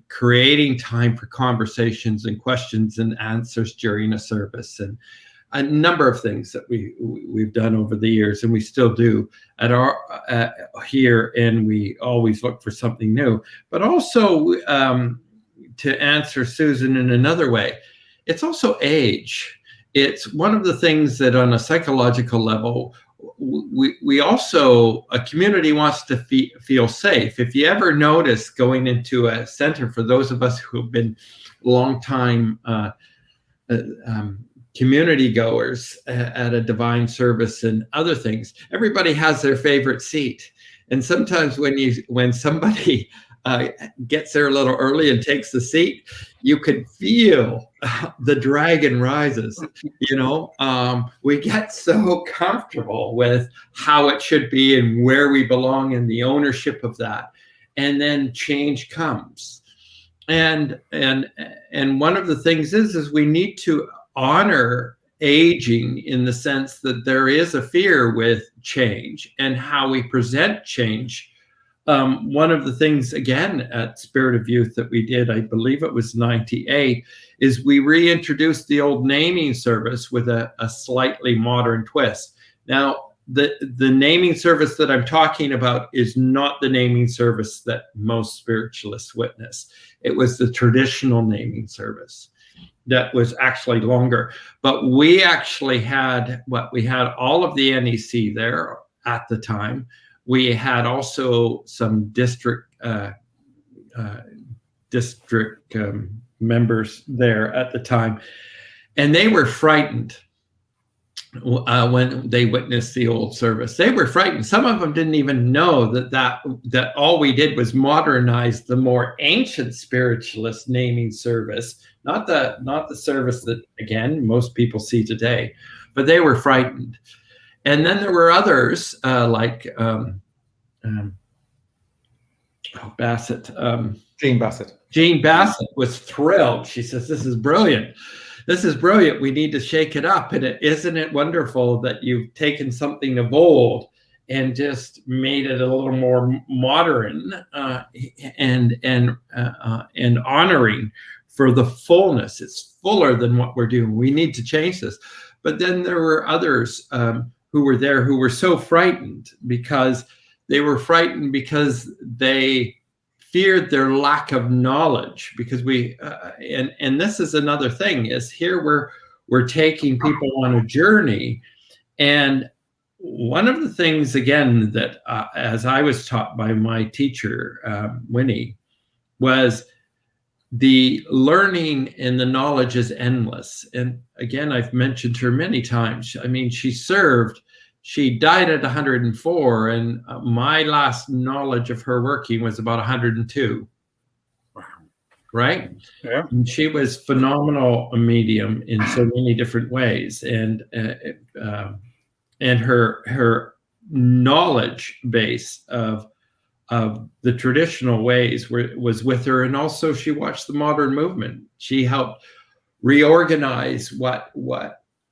creating time for conversations and questions and answers during a service, and a number of things that we've done over the years, and we still do at our here, and we always look for something new. But also, to answer Susan in another way, it's also age. It's one of the things that on a psychological level, we also, a community wants to feel safe. If you ever notice going into a center, for those of us who have been long time community goers at a divine service and other things, everybody has their favorite seat. And sometimes when somebody gets there a little early and takes the seat, you can feel the dragon rises. We get so comfortable with how it should be and where we belong and the ownership of that, and then change comes. And one of the things is we need to honor aging, in the sense that there is a fear with change and how we present change. One of the things, again, at Spirit of Youth that we did, I believe it was 98, is we reintroduced the old naming service with a slightly modern twist. Now, the naming service that I'm talking about is not the naming service that most spiritualists witness. It was the traditional naming service that was actually longer. But we actually had all of the NEC there at the time. We had also some district members there at the time, and they were frightened when they witnessed the old service. They were frightened. Some of them didn't even know that all we did was modernize the more ancient spiritualist naming service, not the service that, again, most people see today. But they were frightened. And then there were others like Bassett. Jean Bassett. Jean Bassett was thrilled. She says, "This is brilliant. This is brilliant. We need to shake it up. And isn't it wonderful that you've taken something of old and just made it a little more modern and honoring for the fullness. It's fuller than what we're doing. We need to change this." But then there were others who were there who were so frightened because they feared their lack of knowledge, because and this is another thing, is here we're taking people on a journey. And one of the things, again, that as I was taught by my teacher, Winnie, was the learning and the knowledge is endless. And again, I've mentioned her many times. I mean, she died at 104, and my last knowledge of her working was about 102. Wow. Right? Yeah. And she was phenomenal, a medium in so many different ways. And her knowledge base of the traditional ways was with her. And also she watched the modern movement. She helped reorganize what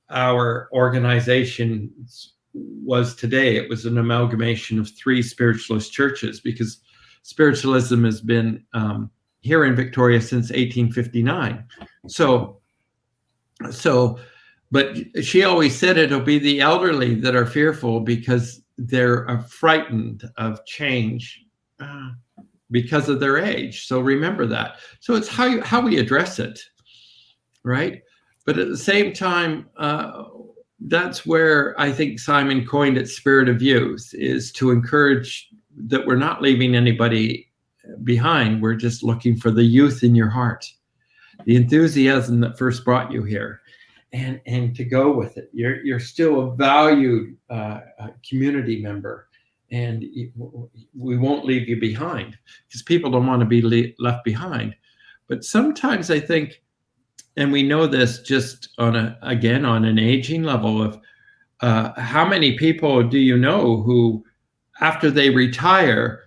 our organization was today. It was an amalgamation of 3 spiritualist churches, because spiritualism has been here in Victoria since 1859. But she always said it'll be the elderly that are fearful because they're frightened of change because of their age. So remember that. So it's how we address it, right? But at the same time, that's where I think Simon coined it, spirit of youth, is to encourage that we're not leaving anybody behind. We're just looking for the youth in your heart, the enthusiasm that first brought you here, and to go with it. You're still a valued community member, and we won't leave you behind, because people don't want to be left behind. But sometimes I think, and we know this just on an aging level, of how many people do you know who, after they retire,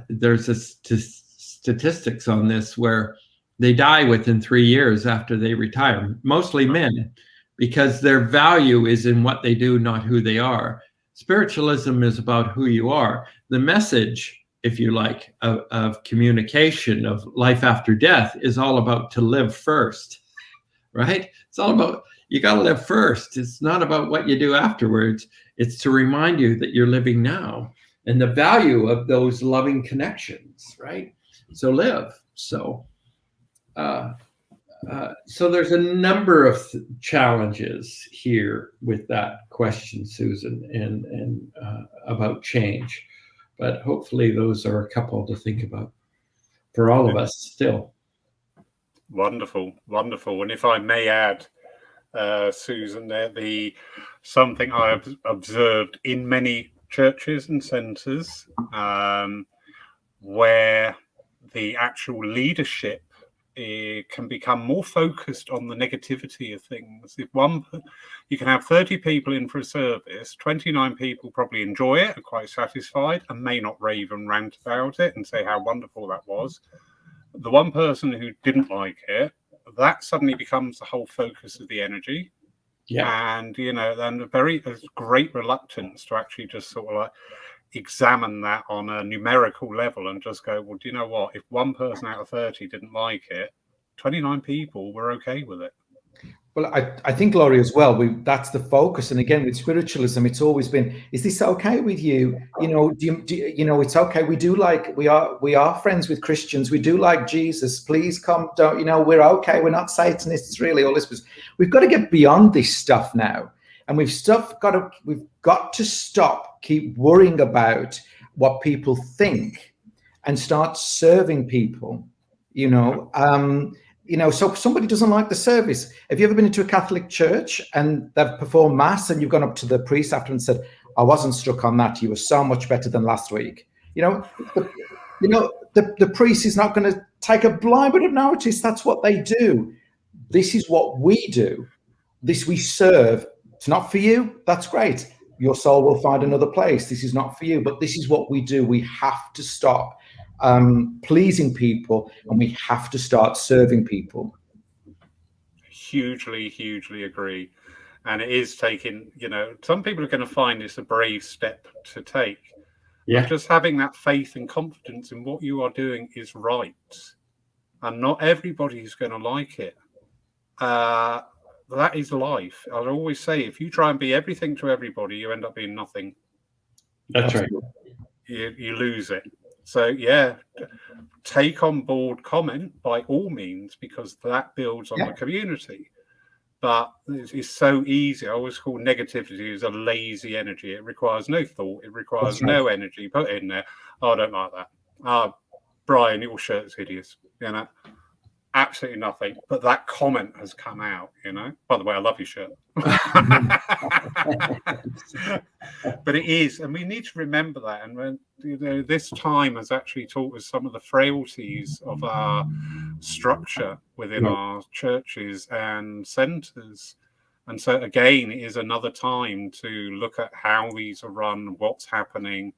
there's a statistics on this, where they die within 3 years after they retire, mostly men, because their value is in what they do, not who they are. Spiritualism is about who you are. The message, if you like, of communication, of life after death, is all about to live first, right? It's all about, you got to live first. It's not about what you do afterwards. It's to remind you that you're living now, and the value of those loving connections, right? So live. So there's a number of challenges here with that question, Susan, and about change. But hopefully those are a couple to think about for all of us still. Wonderful, wonderful. And if I may add, Susan, something I've observed in many churches and centres, where the actual leadership can become more focused on the negativity of things. You can have 30 people in for a service, 29 people probably enjoy it, are quite satisfied, and may not rave and rant about it and say how wonderful that was. The one person who didn't like it, that suddenly becomes the whole focus of the energy. Yeah. And, then a great reluctance to actually just sort of like examine that on a numerical level and just go, well, do you know what? If one person out of 30 didn't like it, 29 people were okay with it. Well, I think, Laurie, as well, that's the focus. And again, with spiritualism, it's always been, is this okay with you? It's okay. We are friends with Christians. We do like Jesus. Please come. We're okay. We're not Satanists, really. All this we've got to get beyond this stuff now. And we've got to stop, keep worrying about what people think, and start serving people, so if somebody doesn't like the service, have you ever been into a Catholic church and they've performed mass and you've gone up to the priest after and said, I wasn't struck on that. You were so much better than last week. The priest is not going to take a blind bit of notice. That's what they do. This is what we do. This we serve. It's not for you. That's great. Your soul will find another place. This is not for you, but this is what we do. We have to stop pleasing people, and we have to start serving people. Hugely agree. And it is taking, some people are going to find this a brave step to take. Yeah. But just having that faith and confidence in what you are doing is right. And not everybody is going to like it. that is life. I'll always say, if you try and be everything to everybody, you end up being nothing. That's right. You lose it. So yeah, take on board comment by all means, because that builds on the community. But it's so easy. I always call negativity as a lazy energy. It requires no thought. It requires no energy. Put it in there. Oh, I don't like that. Brian, your shirt's hideous. You know, absolutely nothing. But that comment has come out, you know. By the way, I love your shirt. But it is, and we need to remember that. And when, you know, this time has actually taught us some of the frailties of our structure within our churches and centres. And so again, it is another time to look at how these are run, what's happening.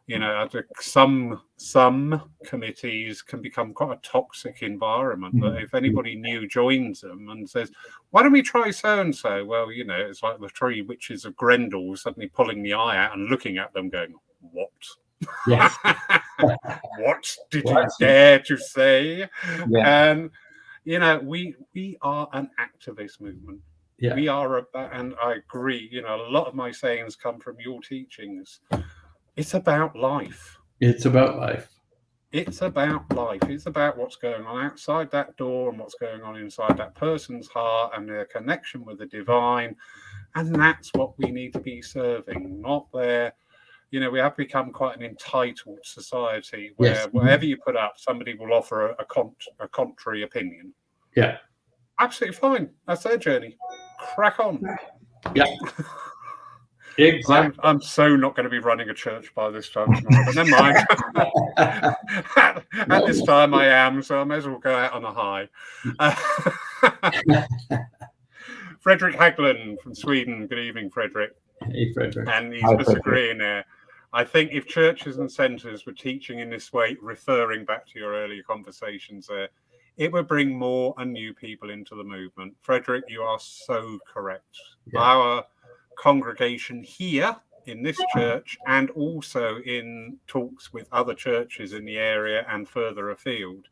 You know, some committees can become quite a toxic environment. But if anybody new joins them and says, "Why don't we try so and so?" Well, you know, it's like the three witches of Grendel suddenly pulling the eye out and looking at them, going, "What? Yes. What did you dare to say?" Yeah. And you know, we are an activist movement. Yeah. We are about, and I agree. You know, a lot of my sayings come from your teachings. It's about life. It's about life. It's about life. It's about what's going on outside that door and what's going on inside that person's heart and their connection with the divine. And that's what we need to be serving, not their, you know, we have become quite an entitled society where whatever you put up, somebody will offer a contrary opinion. Yeah. Absolutely fine. That's their journey. Crack on. Yeah. Exactly. I'm so not going to be running a church by this time tomorrow, but never mind. At this time I am, so I may as well go out on a high. Frederick Haglund from Sweden. Good evening, Frederick. Hey, Frederick. And he's disagreeing there. I think if churches and centres were teaching in this way, referring back to your earlier conversations there, it would bring more and new people into the movement. Frederick, you are so correct. Yeah. Our congregation here in this church and also in talks with other churches in the area and further afield,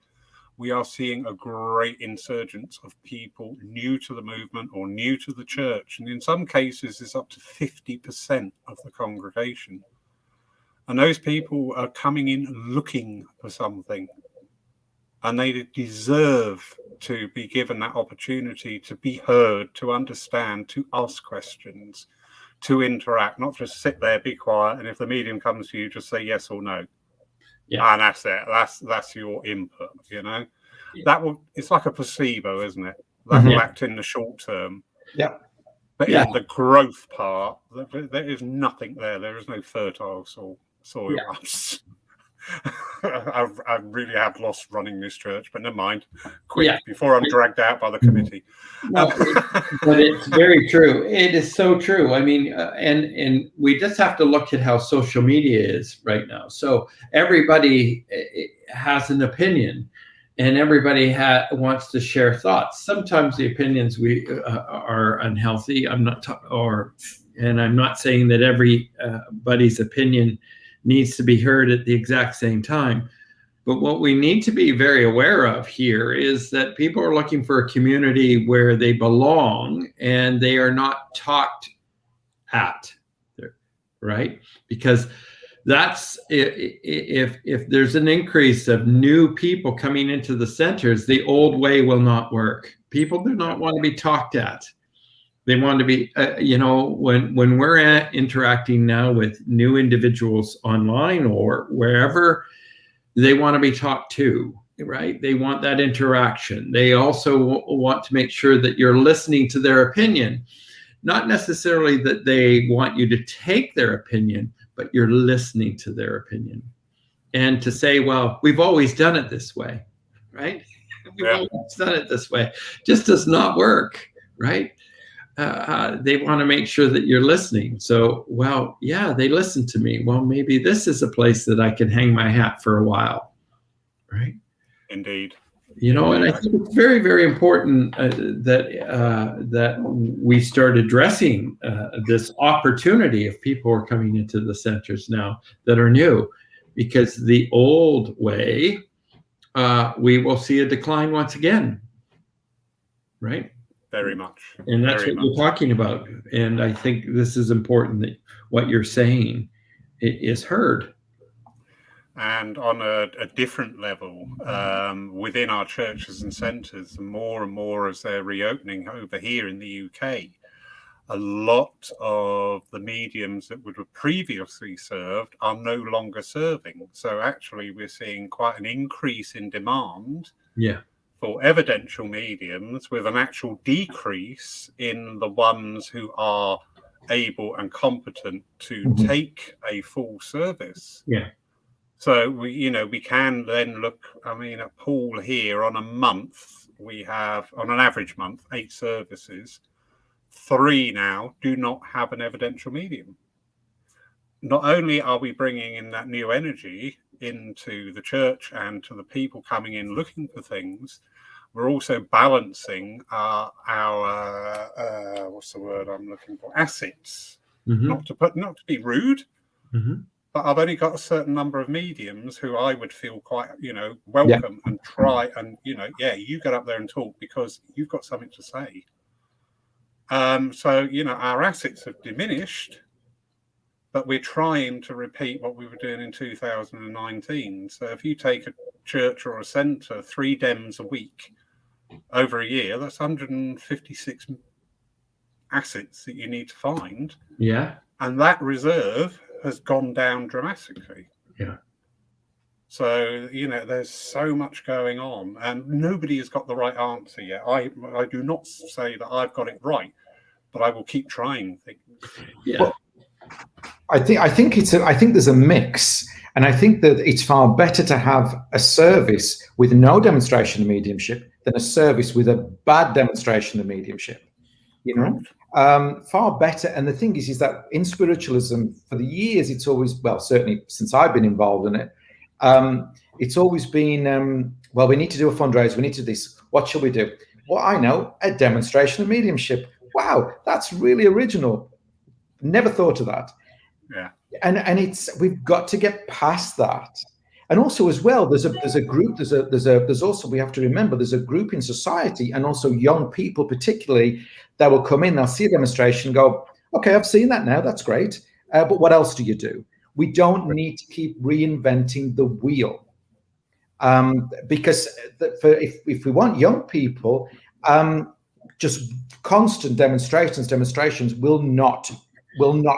we are seeing a great insurgence of people new to the movement or new to the church. And in some cases, it's up to 50% of the congregation. And those people are coming in looking for something. And they deserve to be given that opportunity to be heard, to understand, to ask questions, to interact, not just sit there, be quiet, and if the medium comes to you, just say yes or no. Yeah. And that's it. That's your input, you know. Yeah. It's like a placebo, isn't it? That will act in the short term. Yeah. But in the growth part, there is nothing there. There is no fertile soil. Yeah. I really have lost running this church, but never mind. Quick, before I'm dragged out by the committee. No, but it's very true. It is so true. I mean, and we just have to look at how social media is right now. So everybody has an opinion, and everybody wants to share thoughts. Sometimes the opinions are unhealthy. I'm not saying that everybody's opinion needs to be heard at the exact same time. But what we need to be very aware of here is that people are looking for a community where they belong and they are not talked at, right? Because that's, if there's an increase of new people coming into the centers, the old way will not work. People do not want to be talked at. They want to be, when we're interacting now with new individuals online or wherever, they want to be talked to, right? They want that interaction. They also want to make sure that you're listening to their opinion. Not necessarily that they want you to take their opinion, but you're listening to their opinion. And to say, well, we've always done it this way, right? We've always done it this way. Just does not work, right? They want to make sure that you're listening. So, well, yeah, they listen to me. Well, maybe this is a place that I can hang my hat for a while, right? Indeed. You know, and I think it's very, very important that we start addressing this opportunity of people who are coming into the centers now that are new, because the old way, we will see a decline once again, right? Very much. And that's Very what you're much. talking about. And I think this is important, that what you're saying is heard. And on a different level, within our churches and centres, more and more as they're reopening over here in the UK, a lot of the mediums that would have previously served are no longer serving. So actually, we're seeing quite an increase in demand for evidential mediums, with an actual decrease in the ones who are able and competent to take a full service. Yeah. So we can then look. I mean, at Poole here, on a month, we have, on an average month, 8 services. 3 now do not have an evidential medium. Not only are we bringing in that new energy into the church and to the people coming in looking for things, we're also balancing our what's the word I'm looking for? Assets. Not to be rude, but I've only got a certain number of mediums who I would feel quite, welcome and try and, you get up there and talk because you've got something to say. So, our assets have diminished, but we're trying to repeat what we were doing in 2019. So if you take a church or a centre, 3 dems a week over a year, that's 156 assets that you need to find. Yeah. And that reserve has gone down dramatically. Yeah. So, there's so much going on, and nobody has got the right answer yet. I do not say that I've got it right, but I will keep trying things. Yeah. Well, I think there's a mix, and I think that it's far better to have a service with no demonstration of mediumship than a service with a bad demonstration of mediumship. Far better. And the thing is that in spiritualism, for the years, it's always, well, certainly since I've been involved in it, it's always been, we need to do a fundraiser, we need to do this. What shall we do? Well, I know, a demonstration of mediumship. Wow, that's really original. Never thought of that. Yeah. And we've got to get past that. And also as well, there's a group, there's also, we have to remember, there's a group in society, and also young people particularly, that will come in, they'll see a demonstration and go, okay, I've seen that now, that's great. But what else do you do? We don't need to keep reinventing the wheel. Because if we want young people, just constant demonstrations will not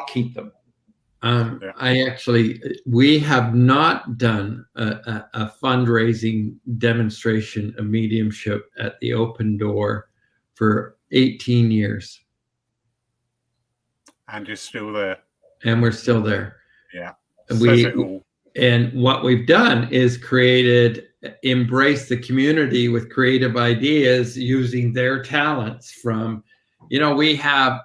keep them. We have not done a fundraising demonstration of mediumship at the Open Door for 18 years. And you're still there. And we're still there. Yeah. And what we've done is embrace the community with creative ideas using their talents from, we have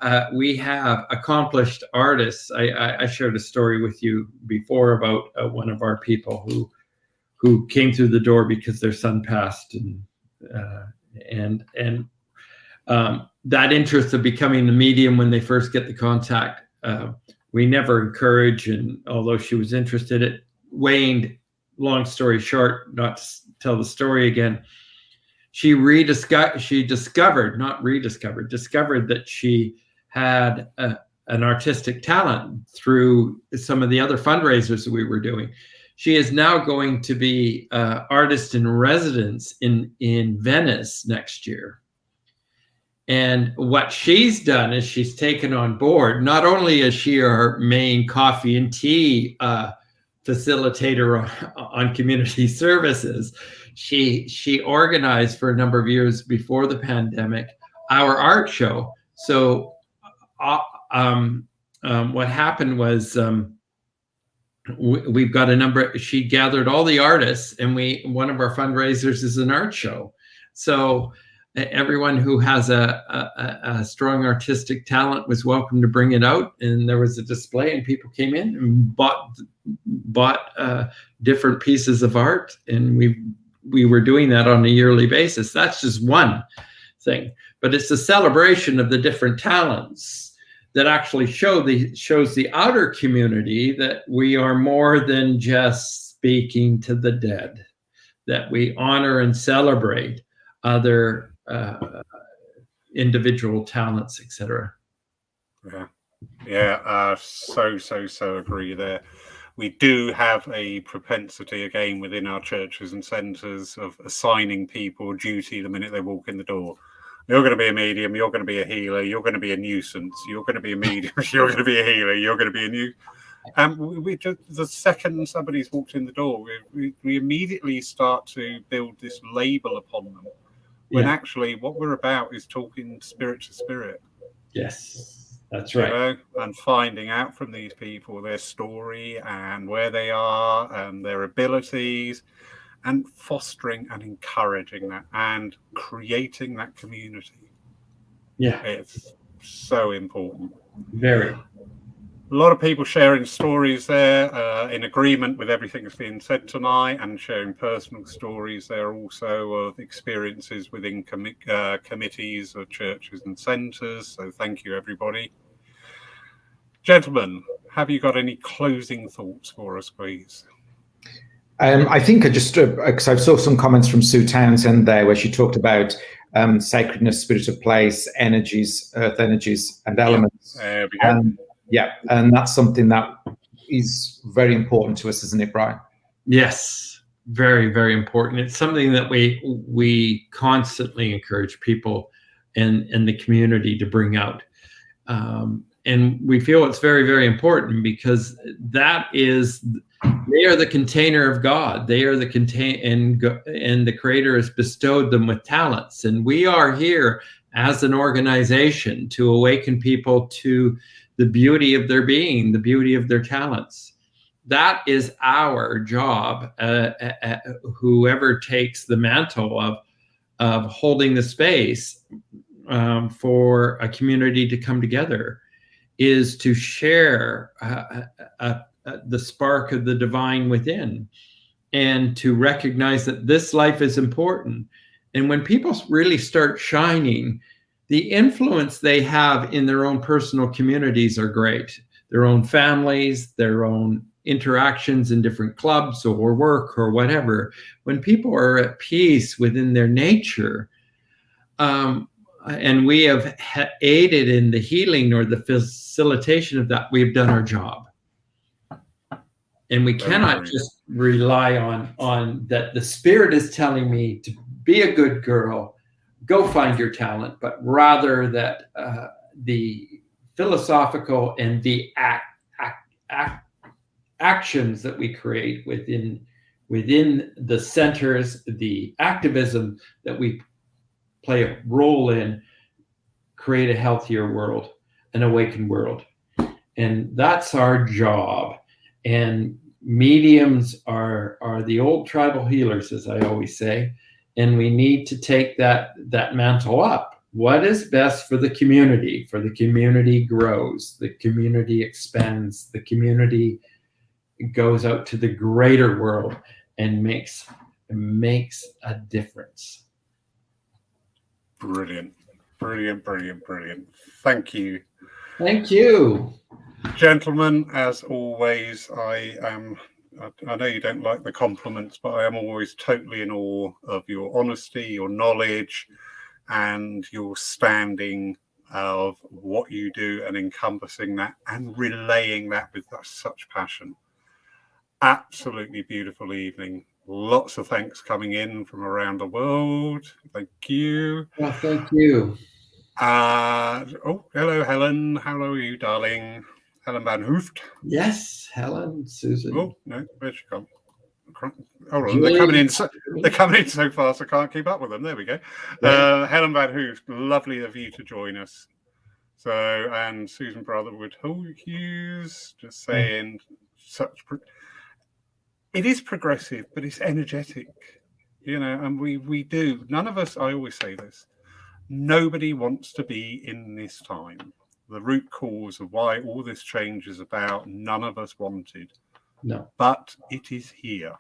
accomplished artists. I shared a story with you before about one of our people who came through the door because their son passed, and that interest of becoming the medium when they first get the contact, we never encourage. And although she was interested, it waned. Long story short, not to tell the story again, discovered that she had an artistic talent through some of the other fundraisers that we were doing. She is now going to be artist in residence in Venice next year. And what she's done is she's taken on board, not only is she our main coffee and tea facilitator on community services, she organized for a number of years before the pandemic our art show. So what happened was we've got she gathered all the artists, and one of our fundraisers is an art show. So everyone who has a strong artistic talent was welcome to bring it out, and there was a display, and people came in and bought different pieces of art, and we were doing that on a yearly basis. That's just one thing, but it's a celebration of the different talents that actually shows the outer community that we are more than just speaking to the dead, that we honor and celebrate other individual talents, etc. So agree there. We do have a propensity again within our churches and centres of assigning people duty the minute they walk in the door. You're going to be a medium, you're going to be a healer, you're going to be a nuisance, you're going to be a medium, you're going to be a healer, you're going to be a new. And we just, the second somebody's walked in the door, we immediately start to build this label upon them. When actually what we're about is talking spirit to spirit. Yes, that's right. You know, and finding out from these people their story and where they are and their abilities, and fostering and encouraging that and creating that community. Yeah. It's so important. Very. A lot of people sharing stories there in agreement with everything that's being said tonight, and sharing personal stories there also of experiences within committees of churches and centres. So thank you, everybody. Gentlemen, have you got any closing thoughts for us, please? I think I just, because I saw some comments from Sue Townsend there where she talked about sacredness, spirit of place, energies, earth energies and elements. There we go. And that's something that is very important to us, isn't it, Brian? Yes, very, very important. It's something that we constantly encourage people in the community to bring out. And we feel it's very, very important because they are the container of God. They are the and the Creator has bestowed them with talents. And we are here as an organization to awaken people to the beauty of their being, the beauty of their talents. That is our job. Whoever takes the mantle of holding the space for a community to come together is to share the spark of the divine within, and to recognize that this life is important. And when people really start shining, the influence they have in their own personal communities are great. Their own families, their own interactions in different clubs or work or whatever. When people are at peace within their nature, and we have aided in the healing or the facilitation of that, we've done our job. And we cannot just rely on that the spirit is telling me to be a good girl, go find your talent, but rather that the philosophical and the actions that we create within the centers, the activism that we play a role in, create a healthier world, an awakened world. And that's our job. And mediums are the old tribal healers, as I always say, and we need to take that mantle up. What is best for the community? For the community grows, the community expands, the community goes out to the greater world and makes a difference. Brilliant. Thank you. Thank you. Gentlemen, as always, I know you don't like the compliments, but I am always totally in awe of your honesty, your knowledge, and your standing of what you do and encompassing that and relaying that with such passion. Absolutely beautiful evening. Lots of thanks coming in from around the world. Thank you. Well, thank you. Hello, Helen. How are you, darling? Helen Van Hooft. Yes, Helen, Susan. Oh no, where's she gone? Hold on, they're coming in so fast I can't keep up with them. There we go. Right. Helen Van Hooft, lovely of you to join us. So, and Susan Brotherwood Hughes, just saying, it is progressive, but it's energetic, you know, and we do. None of us, I always say this, nobody wants to be in this time. The root cause of why all this change is about, none of us wanted. No. But it is here.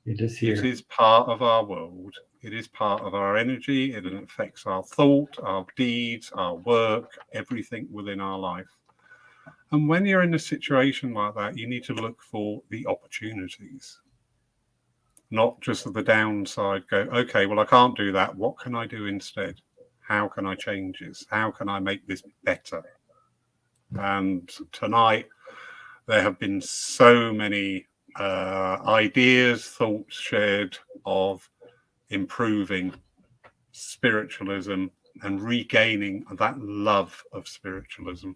It is here. It is part of our world. It is part of our energy. It affects our thought, our deeds, our work, everything within our life. And when you're in a situation like that, you need to look for the opportunities, not just the downside. Go, okay, well, I can't do that. What can I do instead? How can I change this? How can I make this better? And tonight, there have been so many ideas, thoughts shared of improving spiritualism and regaining that love of spiritualism.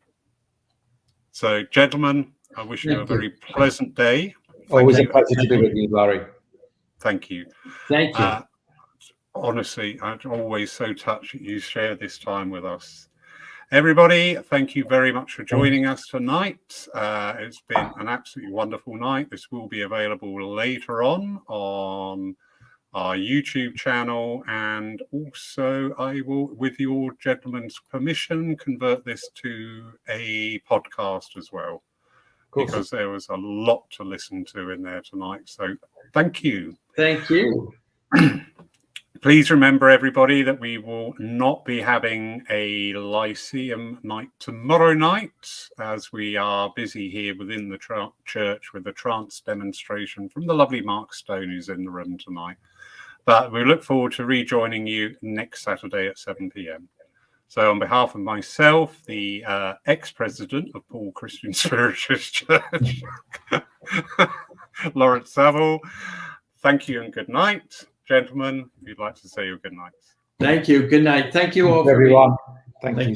So, gentlemen, I wish you a very pleasant day. Always a pleasure to be with you, Larry. Thank you. Thank you. Honestly, I'm always so touched that you share this time with us. Everybody, thank you very much for joining us tonight. It's been an absolutely wonderful night. This will be available later on our YouTube channel, and also I will, with your gentlemen's permission, convert this to a podcast as well, because there was a lot to listen to in there tonight. So thank you. Thank you. Please remember, everybody, that we will not be having a Lyceum night tomorrow night, as we are busy here within the church with the trance demonstration from the lovely Mark Stone, who's in the room tonight. But we look forward to rejoining you next Saturday at 7 p.m. So on behalf of myself, the ex-president of Paul Christian Spiritualist Church, Lawrence Saville, thank you and good night. Gentlemen, if you'd like to say your good nights. Thank you. Good night. Thank you all, everyone. Thank you.